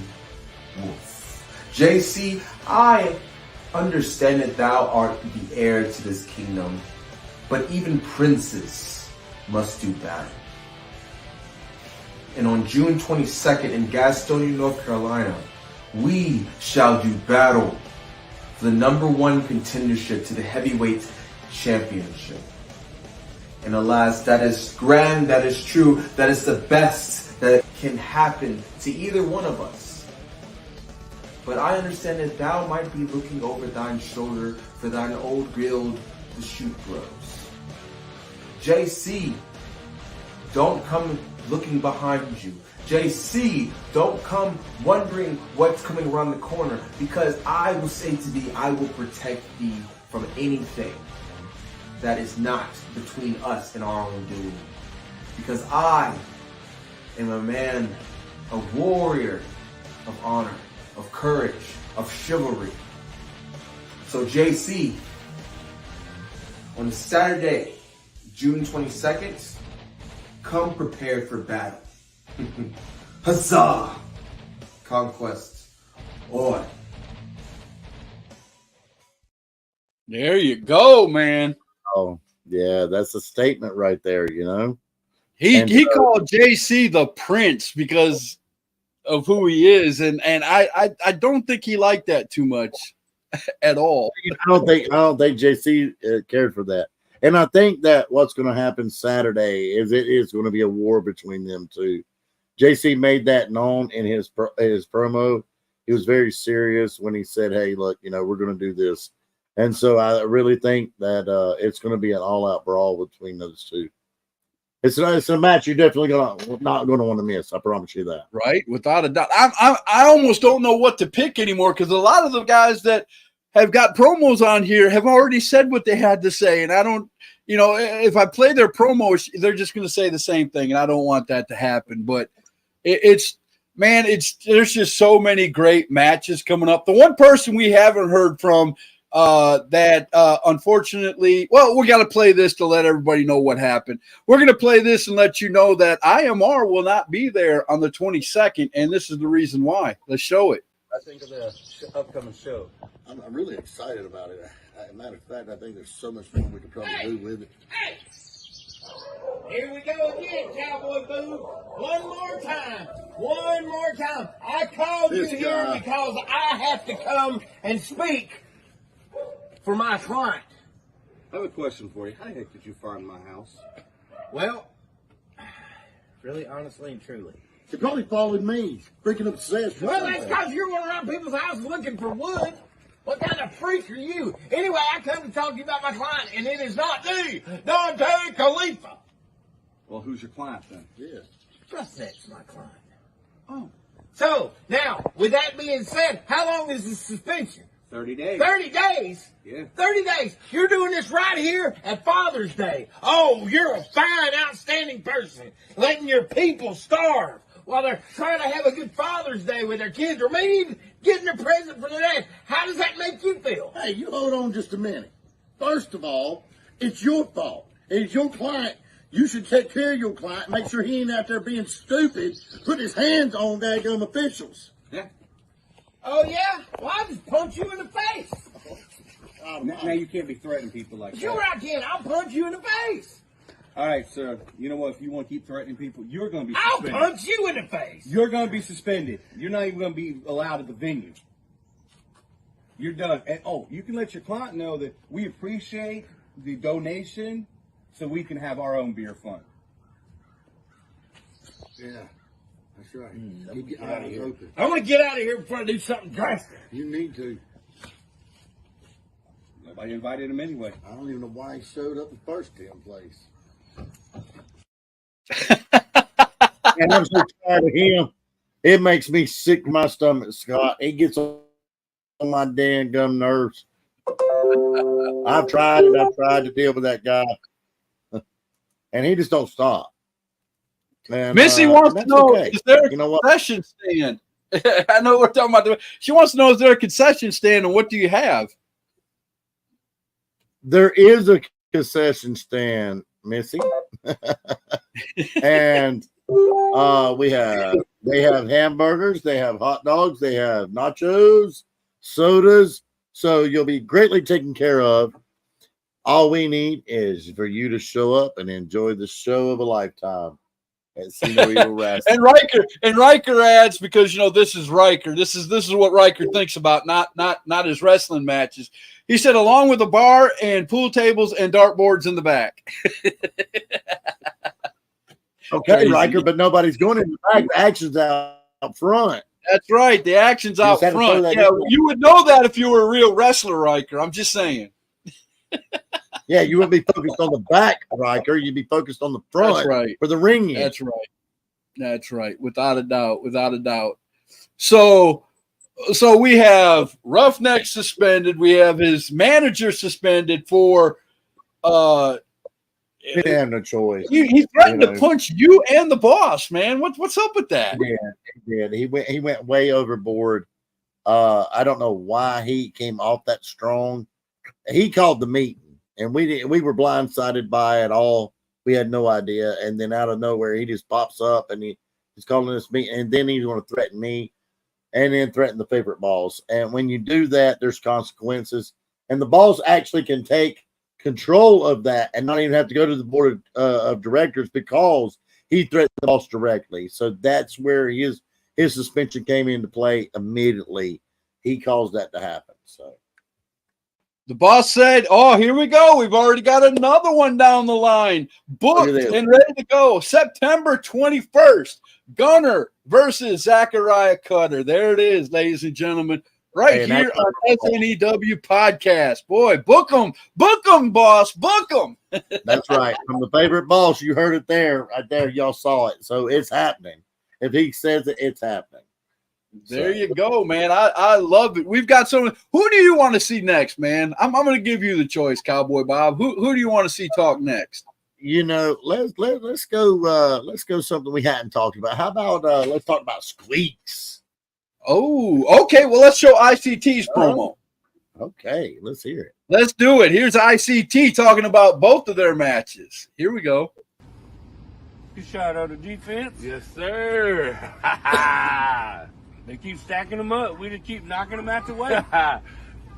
Wolf. JC, I understand that thou art the heir to this kingdom, but even princes must do battle. And on June 22nd in Gastonia, North Carolina, we shall do battle for the #1 contendership to the heavyweight championship. And alas, that is grand, that is true, that is the best that can happen to either one of us. But I understand that thou might be looking over thine shoulder for thine old guild, the Shoot Bros. JC, don't come looking behind you. JC, don't come wondering what's coming around the corner, because I will say to thee, I will protect thee from anything that is not between us and our own doing. Because I am a man, a warrior of honor, of courage, of chivalry. So JC, on Saturday, June 22nd, come prepared for battle. Huzzah! Conquest on. There you go, man. Oh, yeah, that's a statement right there, you know. He called JC the Prince because of who he is, and I don't think he liked that too much at all. I don't think JC cared for that. And I think that what's going to happen Saturday is it is going to be a war between them two. JC made that known in his promo. He was very serious when he said, "Hey, look, you know, we're going to do this." And so I really think that it's going to be an all-out brawl between those two. It's a match you're definitely not going to want to miss. I promise you that. Right, without a doubt. I almost don't know what to pick anymore because a lot of the guys that have got promos on here have already said what they had to say. And I don't, if I play their promos, they're just going to say the same thing. And I don't want that to happen. But there's just so many great matches coming up. The one person we haven't heard from unfortunately, we got to play this to let everybody know what happened. We're going to play this and let you know that IMR will not be there on the 22nd, and this is the reason why. Let's show it. I think of the upcoming show. I'm really excited about it. Matter of fact, I think there's so much more we could probably do with it. Hey! Here we go again, Cowboy Boo. One more time. I called you here because I have to come and speak for my client. I have a question for you. How the heck did you find my house? Well, really, honestly, and truly. You probably followed me, freaking obsessed. Well, that's because you're going around people's houses looking for wood. What kind of freak are you? Anyway, I come to talk to you about my client, and it is not the Dante Khalifa. Well, who's your client then? Yeah. That's my client. Oh. So, now, with that being said, how long is the suspension? 30 days. 30 days? Yeah. 30 days. You're doing this right here at Father's Day. Oh, you're a fine, outstanding person. Letting your people starve while they're trying to have a good Father's Day with their kids, or maybe even getting a present for their dad. How does that make you feel? Hey, you hold on just a minute. First of all, it's your fault. It's your client. You should take care of your client, make sure he ain't out there being stupid, put his hands on daggum officials. Yeah. Oh, yeah? Well, I'll just punch you in the face. Now you can't be threatening people like that. Sure I can. I'll punch you in the face. All right, sir. You know what? If you want to keep threatening people, you're going to be I'll suspended. punch you in the face. You're going to be suspended. You're not even going to be allowed at the venue. You're done. And, you can let your client know that we appreciate the donation so we can have our own beer fund. Yeah, that's right. Get out of here. I want to get out of here before I do something drastic. You need to. Nobody invited him anyway. I don't even know why he showed up in the first damn place. And I'm so tired of him. It makes me sick to my stomach, Scott. It gets on my damn gum nerves. I've tried to deal with that guy. And he just don't stop. And, Missy wants to know, is there a You know what? concession stand? I know we're talking about she wants to know, is there a concession stand and what do you have? There is a concession stand, Missy. And they have hamburgers, they have hot dogs, they have nachos, sodas. So you'll be greatly taken care of. All we need is for you to show up and enjoy the show of a lifetime at See No Evil Wrestling. and Riker adds, because this is Riker. This is what Riker thinks about, not his wrestling matches. He said, along with a bar and pool tables and dartboards in the back. Okay, Crazy. Riker, but nobody's going in the back. The action's out front. That's right. The action's out just had to throw front. that Yeah, in there. you would know that if you were a real wrestler, Riker. I'm just saying. Yeah, you wouldn't be focused on the back, Riker. You'd be focused on the front. That's right. For the ring. That's right. That's right. Without a doubt. Without a doubt. So we have Roughneck suspended. We have his manager suspended for He didn't have no choice. he threatened to punch you and the boss, man. What's up with that? He did. He went way overboard. I don't know why he came off that strong. He called the meeting, and we were blindsided by it all. We had no idea. And then out of nowhere, he just pops up and he's calling this meeting, and then he's going to threaten me, and then threaten the favorite balls. And when you do that, there's consequences. And the balls actually can take control of that and not even have to go to the board of directors because he threatened the boss directly. So that's where his suspension came into play immediately. He caused that to happen. So The boss said, "Oh, here we go. We've already got another one down the line, booked and ready to go. September 21st, Gunner versus Zachariah Cutter. There it is, ladies and gentlemen, right here on SNEW Podcast. Boy, book them, boss, book them." That's right. From the favorite boss, you heard it there, right there. Y'all saw it. So it's happening. If he says it, it's happening. There you go, man. I love it. We've got some. Who do you want to see next, man? I'm going to give you the choice, Cowboy Bob. Who do you want to see talk next? You know, let's go something we hadn't talked about. How about let's talk about Squeaks? Oh, okay. Well, let's show ICT's promo. Okay, let's hear it. Let's do it. Here's ICT talking about both of their matches. Here we go. You shot out of defense? Yes, sir. They keep stacking them up. We just keep knocking them out the way.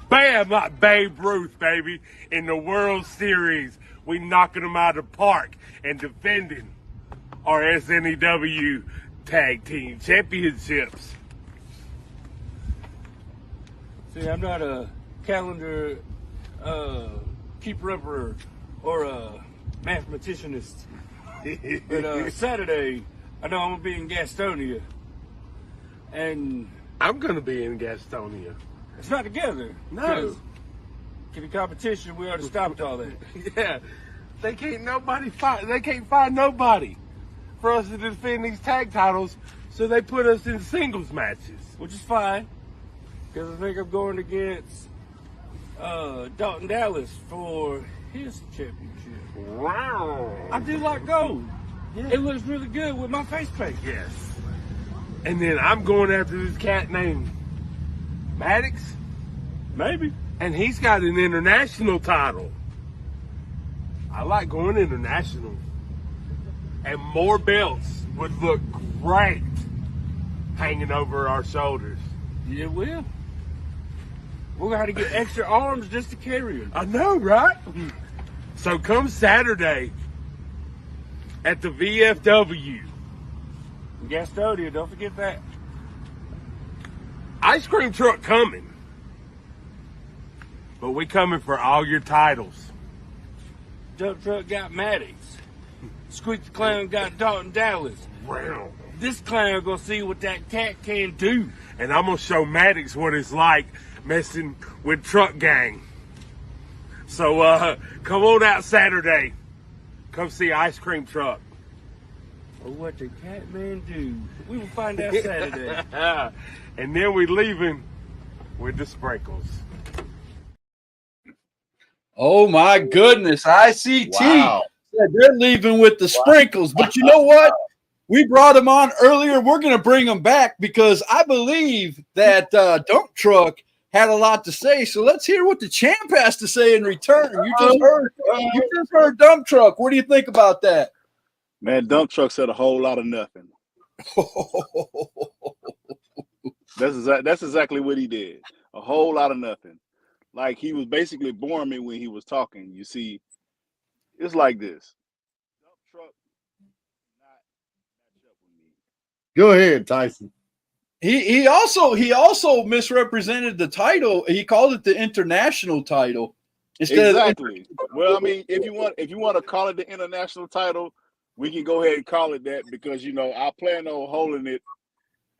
Bam! Like Babe Ruth, baby. In the World Series, we knocking them out of the park and defending our SNEW Tag Team Championships. See, I'm not a calendar keeper-upper or a mathematicianist. But Saturday, I know I'm going to be in Gastonia. And I'm going to be in Gastonia. It's not together. No. In the competition, we already stopped all that. Yeah. They can't find nobody for us to defend these tag titles, so they put us in singles matches. Which is fine. Because I think I'm going against Dalton Dallas for his championship. Wow. I do like gold. Yeah. It looks really good with my face paint. Yes. And then I'm going after this cat named Maddox. Maybe. And he's got an international title. I like going international. And more belts would look great hanging over our shoulders. Yeah, it will. We're going to get extra arms just to carry them. I know, right? So come Saturday at the VFW. Gastonia, don't forget that. Ice cream truck coming. But we coming for all your titles. Dump truck got Maddox. Squeak the Clown got Dalton Dallas. Wow. This clown gonna see what that cat can do. And I'm gonna show Maddox what it's like messing with Truck Gang. So come on out Saturday. Come see Ice Cream Truck. Or what the cat man do. We will find out Saturday. And then we leaving with the sprinkles. Oh my goodness, ICT. Wow. Yeah, they're leaving with the sprinkles. But you know what? We brought them on earlier. We're going to bring them back because I believe that Dump Truck had a lot to say. So let's hear what the champ has to say in return. You just heard Dump Truck. What do you think about that? Man, Dump Truck said a whole lot of nothing. That's exactly what he did. A whole lot of nothing. Like he was basically boring me when he was talking. You see, it's like this. Dump Truck not match up with me. Go ahead, Tyson. He also misrepresented the title. He called it the international title instead exactly. Well, I mean, if you want to call it the international title, we can go ahead and call it that because I plan on holding it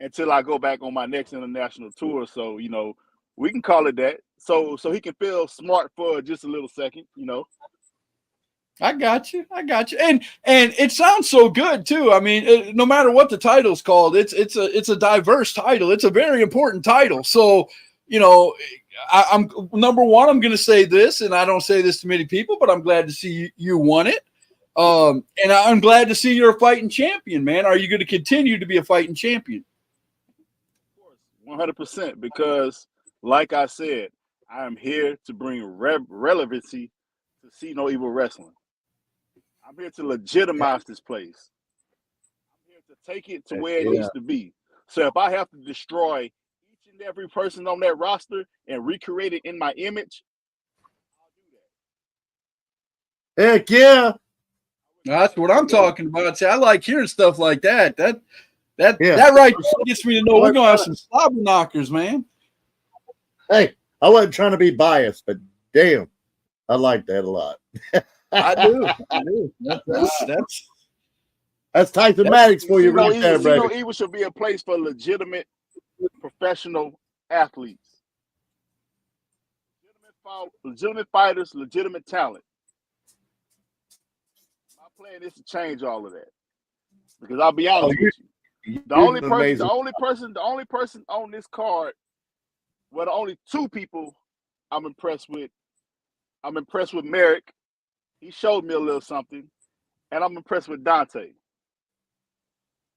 until I go back on my next international tour. So we can call it that. So he can feel smart for just a little second. I got you. And it sounds so good too. I mean, no matter what the title's called, it's a diverse title. It's a very important title. So, I'm number one, I'm going to say this, and I don't say this to many people, but I'm glad to see you won it. And I'm glad to see you're a fighting champion, man. Are you going to continue to be a fighting champion? Of course, 100%. Because, like I said, I am here to bring relevancy to See No Evil Wrestling. I'm here to legitimize this place. I'm here to take it to where it needs to be. So if I have to destroy each and every person on that roster and recreate it in my image, I'll do that. Heck yeah. That's what I'm talking about. See, I like hearing stuff like that. That right there gets me to know we're gonna have some slobber knockers, man. Hey, I wasn't trying to be biased, but damn, I like that a lot. I do. That's Tyson Maddox for you right there, See No brother. Evil should be a place for legitimate professional athletes. Legitimate fighters, legitimate talent. My plan is to change all of that. Because I'll be honest with you. The only person on this card, well, the only two people I'm impressed with. I'm impressed with Merrick. He showed me a little something, and I'm impressed with Dante.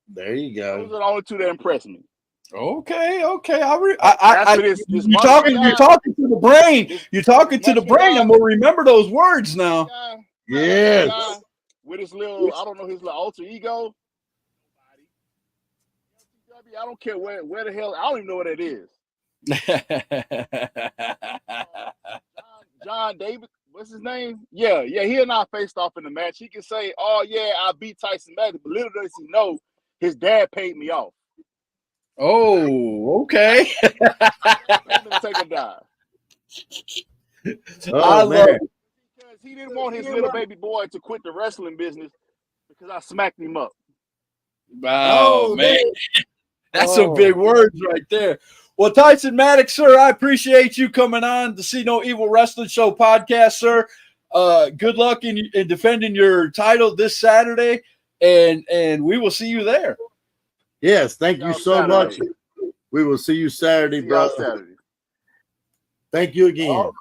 There you go. Those are the only two that impressed me. Okay. You're talking to the brain. You're talking to the brain. I'm gonna remember those words now. Yes. With his little, I don't know, his little alter ego. I don't care where the hell. I don't even know what it is. John David, what's his name? Yeah. He and I faced off in the match. He can say, "Oh yeah, I beat Tyson Maddox," but little does he know, his dad paid me off. Oh, okay. Take a dive. I love it. Because he didn't want his little baby boy to quit the wrestling business because I smacked him up. Oh man, that's some big words right there. Well, Tyson Maddox, sir, I appreciate you coming on the See No Evil Wrestling Show podcast, sir. Good luck in defending your title this Saturday, and we will see you there. Yes, thank you so much. We will see you Saturday, brother. Thank you again.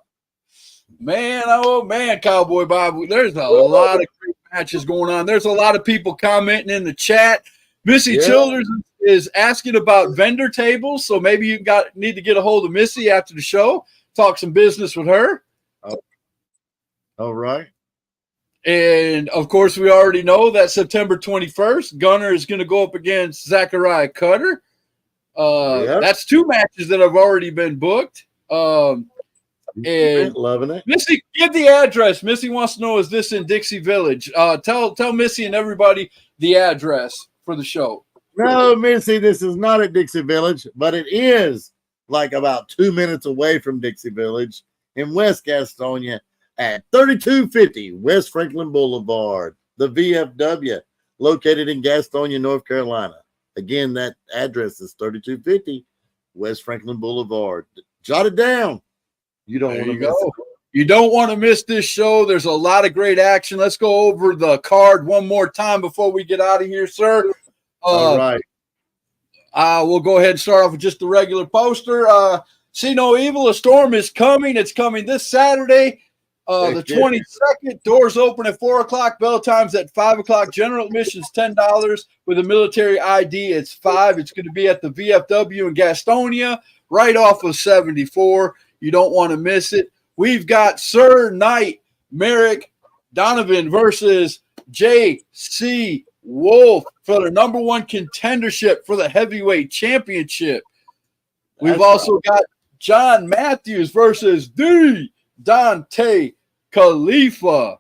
Oh man, Cowboy Bob. There's a lot of great matches going on. There's a lot of people commenting in the chat. Missy Childers is asking about vendor tables, so maybe you need to get a hold of Missy after the show, talk some business with her. All right. And of course, we already know that September 21st, Gunner is going to go up against Zachariah Cutter. That's two matches that have already been booked. And loving it. Missy, give the address. Missy wants to know, is this in Dixie Village? Tell Missy and everybody the address for the show. No, Missy, this is not at Dixie Village, but it is like about 2 minutes away from Dixie Village in West Gastonia at 3250 West Franklin Boulevard, the VFW, located in Gastonia, North Carolina. Again, that address is 3250 West Franklin Boulevard. Jot it down. You don't want to miss it. You don't want to miss this show. There's a lot of great action. Let's go over the card one more time before we get out of here, sir. All right. We'll go ahead and start off with just the regular poster. See No Evil, a storm is coming. It's coming this Saturday, the 22nd. Doors open at 4 o'clock. Bell times at 5 o'clock. General admission's $10. With a military ID, it's $5. It's going to be at the VFW in Gastonia, right off of 74. You don't want to miss it. We've got Sir Knight Merrick Donovan versus J.C. Wolf for the number one contendership for the heavyweight championship. We've also got John Matthews versus the Dante Khalifa.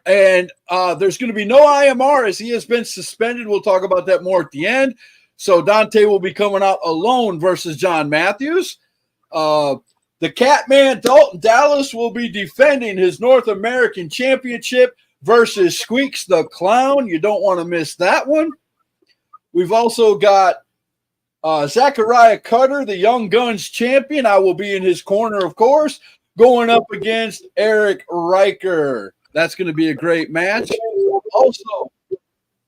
And there's going to be no IMR as he has been suspended. We'll talk about that more at the end. So Dante will be coming out alone versus John Matthews. The Catman Dalton Dallas will be defending his North American Championship versus Squeaks the Clown. You don't want to miss that one. We've also got Zachariah Cutter, the Young Guns champion. I will be in his corner, of course, going up against Eric Riker. That's going to be a great match.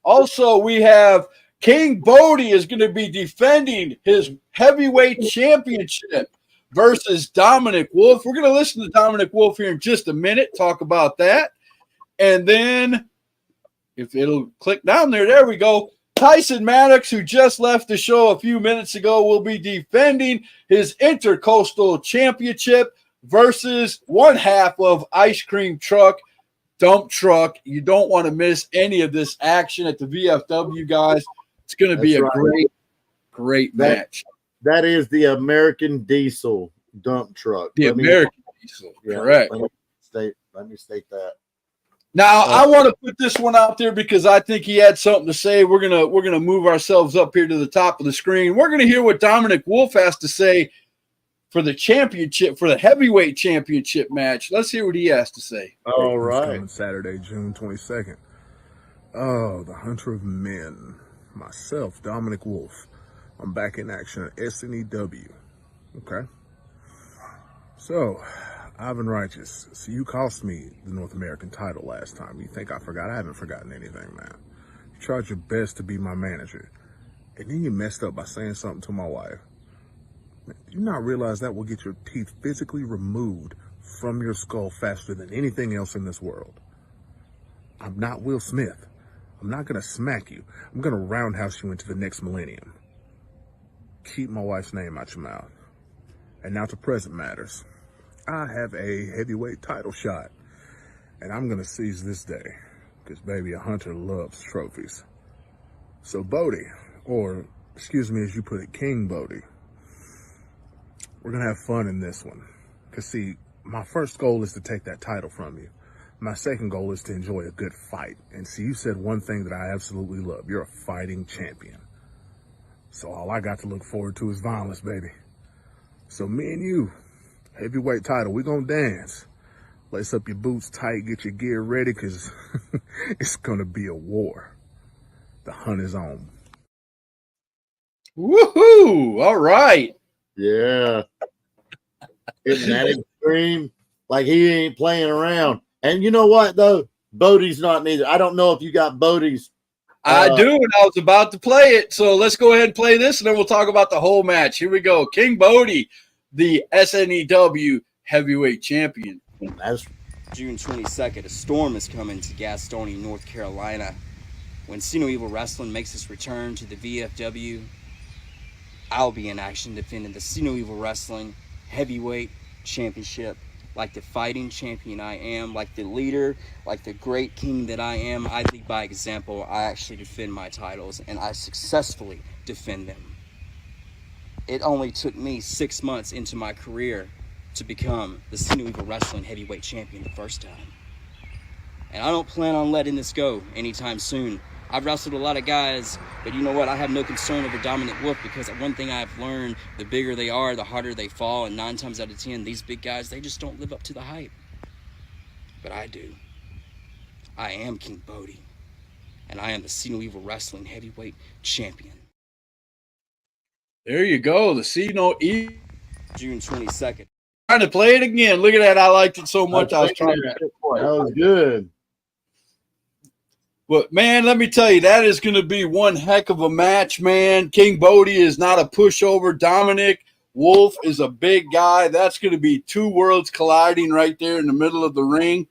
Also, we have King Bodie is going to be defending his heavyweight championship versus Dominic Wolf. We're going to listen to Dominic Wolf here in just a minute, talk about that. And then, if it'll click down there we go. Tyson Maddox, who just left the show a few minutes ago, will be defending his Intercoastal Championship versus one half of Ice Cream Truck, Dump Truck. You don't want to miss any of this action at the VFW, guys. It's going to be a great match. That is the American Diesel Dump Truck. American Diesel, correct. Let me state that. Now, I want to put this one out there because I think he had something to say. We're gonna move ourselves up here to the top of the screen. We're gonna hear what Dominic Wolf has to say for the championship, for the heavyweight championship match. Let's hear what he has to say. All right. Saturday, June 22nd. Oh, the Hunter of Men. Myself, Dominic Wolf. I'm back in action at SNEW. Okay. So, Ivan Righteous, so you cost me the North American title last time. You think I forgot? I haven't forgotten anything, man. You tried your best to be my manager. and then you messed up by saying something to my wife. Do you not realize that will get your teeth physically removed from your skull faster than anything else in this world? I'm not Will Smith. I'm not going to smack you. I'm going to roundhouse you into the next millennium. Keep my wife's name out your mouth. And now to present matters. I have a heavyweight title shot, and I'm going to seize this day because, baby, a hunter loves trophies. So Bodie, or excuse me as you put it, King Bodie, we're going to have fun in this one. Because, see, my first goal is to take that title from you. My second goal is to enjoy a good fight. And see, you said one thing that I absolutely love. You're a fighting champion. So all I got to look forward to is violence, baby. So me and you, heavyweight title, we gonna dance. Lace up your boots tight, get your gear ready, because it's gonna be a war. The hunt is on. Woohoo! All right. Yeah. Isn't that extreme? Like he ain't playing around. And you know what, though? Bodie's not neither. I don't know if you got Bodie's. I do, and I was about to play it. So let's go ahead and play this, and then we'll talk about the whole match. Here we go. King Bodie, the SNEW heavyweight champion. That's June 22nd, a storm is coming to Gastonia, North Carolina. When See No Evil Wrestling makes its return to the VFW, I'll be in action defending the See No Evil Wrestling heavyweight championship. Like the fighting champion I am, like the leader, like the great king that I am, I lead by example. I actually defend my titles, and I successfully defend them. It only took me 6 months into my career to become the See No Evil Wrestling heavyweight champion the first time. And I don't plan on letting this go anytime soon. I've wrestled a lot of guys, but you know what? I have no concern over Dominic Wolf, because one thing I've learned, the bigger they are, the harder they fall, and 9 times out of 10, these big guys, they just don't live up to the hype. But I do. I am King Bodie, and I am the See No Evil Wrestling heavyweight champion. There you go. The See No Evil. June 22nd. Trying to play it again. Look at that. I liked it so much. I was trying to. That was good. But, man, let me tell you, that is going to be one heck of a match, man. King Bodie is not a pushover. Dominic Wolf is a big guy. That's going to be two worlds colliding right there in the middle of the ring.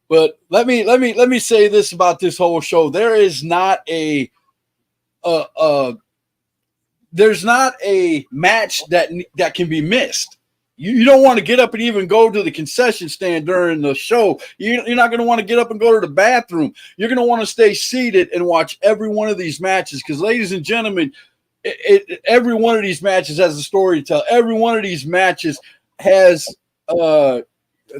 But let me say this about this whole show. There is not a there's not a match that can be missed. You don't want to get up and even go to the concession stand during the show. You're not going to want to get up and go to the bathroom. You're going to want to stay seated and watch every one of these matches because, ladies and gentlemen, every one of these matches has a story to tell. Every one of these matches has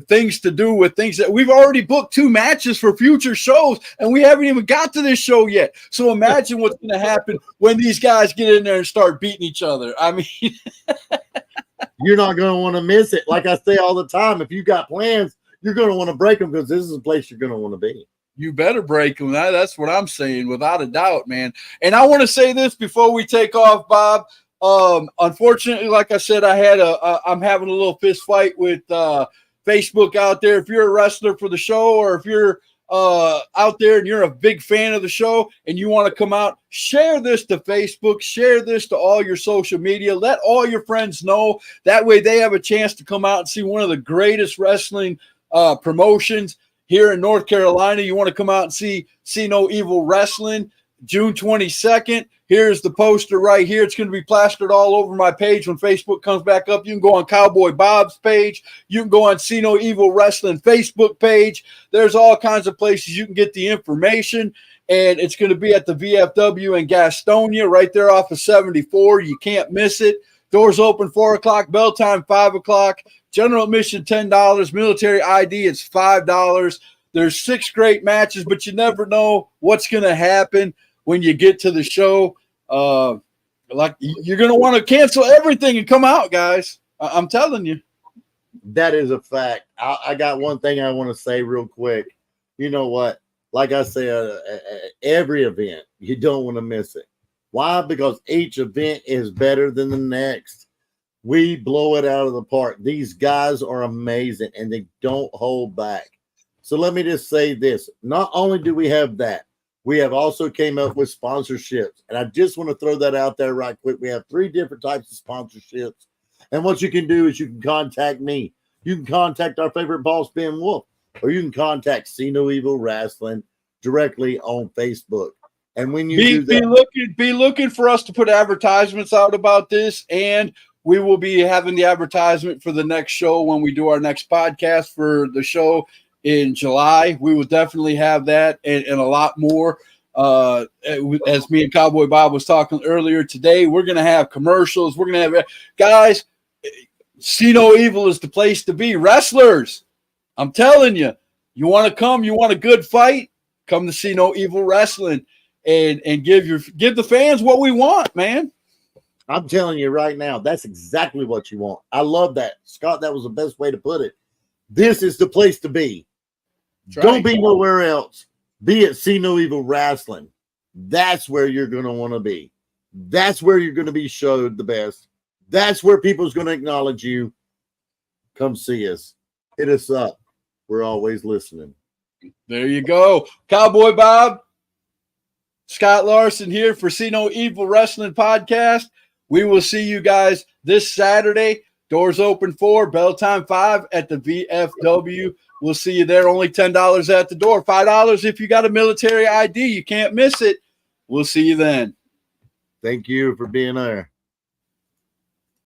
things to do with things that we've already booked 2 matches for future shows, and we haven't even got to this show yet. So imagine what's going to happen when these guys get in there and start beating each other. I mean – you're not going to want to miss it. Like I say all the time, if you got plans, you're going to want to break them because this is a place you're going to want to be. You better break them. That's what I'm saying, without a doubt, man. And I want to say this before we take off, Bob. Unfortunately, like I said, I'm having a little fist fight with Facebook out there. If you're a wrestler for the show, or if you're out there and you're a big fan of the show and you want to come out, share this to Facebook, share this to all your social media, let all your friends know. That way they have a chance to come out and see one of the greatest wrestling promotions here in North Carolina. You want to come out and see No Evil Wrestling, June 22nd. Here's the poster right here. It's going to be plastered all over my page when Facebook comes back up. You can go on Cowboy Bob's page. You can go on See No Evil Wrestling Facebook page. There's all kinds of places you can get the information. And it's going to be at the VFW in Gastonia, right there off of 74. You can't miss it. Doors open 4 o'clock, bell time 5 o'clock. General admission $10. Military ID is $5. There's 6 great matches, but you never know what's going to happen when you get to the show. Like, you're going to want to cancel everything and come out, guys. I'm telling you. That is a fact. I got one thing I want to say real quick. You know what? Like I said, every event, you don't want to miss it. Why? Because each event is better than the next. We blow it out of the park. These guys are amazing, and they don't hold back. So let me just say this. Not only do we have that, We have also came up with sponsorships. And I just want to throw that out there right quick. We have 3 different types of sponsorships. And what you can do is you can contact me. You can contact our favorite boss, Ben Wolf, or you can contact See No Evil Wrestling directly on Facebook. And when you do that, be looking for us to put advertisements out about this, and we will be having the advertisement for the next show when we do our next podcast for the show in July. We will definitely have that and a lot more. As me and Cowboy Bob was talking earlier today, we're going to have commercials. We're going to have guys. See No Evil is the place to be. Wrestlers, I'm telling you, you want to come, you want a good fight, come to See No Evil Wrestling and give the fans what we want, man. I'm telling you right now, that's exactly what you want. I love that. Scott, that was the best way to put it. This is the place to be. Don't be nowhere else. Be at See No Evil Wrestling. That's where you're going to want to be. That's where you're going to be showed the best. That's where people's going to acknowledge you. Come see us. Hit us up. We're always listening. There you go. Cowboy Bob, Scott Larson here for See No Evil Wrestling Podcast. We will see you guys this Saturday. Doors open 4, bell time 5 at the VFW. We'll see you there. Only $10 at the door. $5 if you got a military ID. You can't miss it. We'll see you then. Thank you for being there.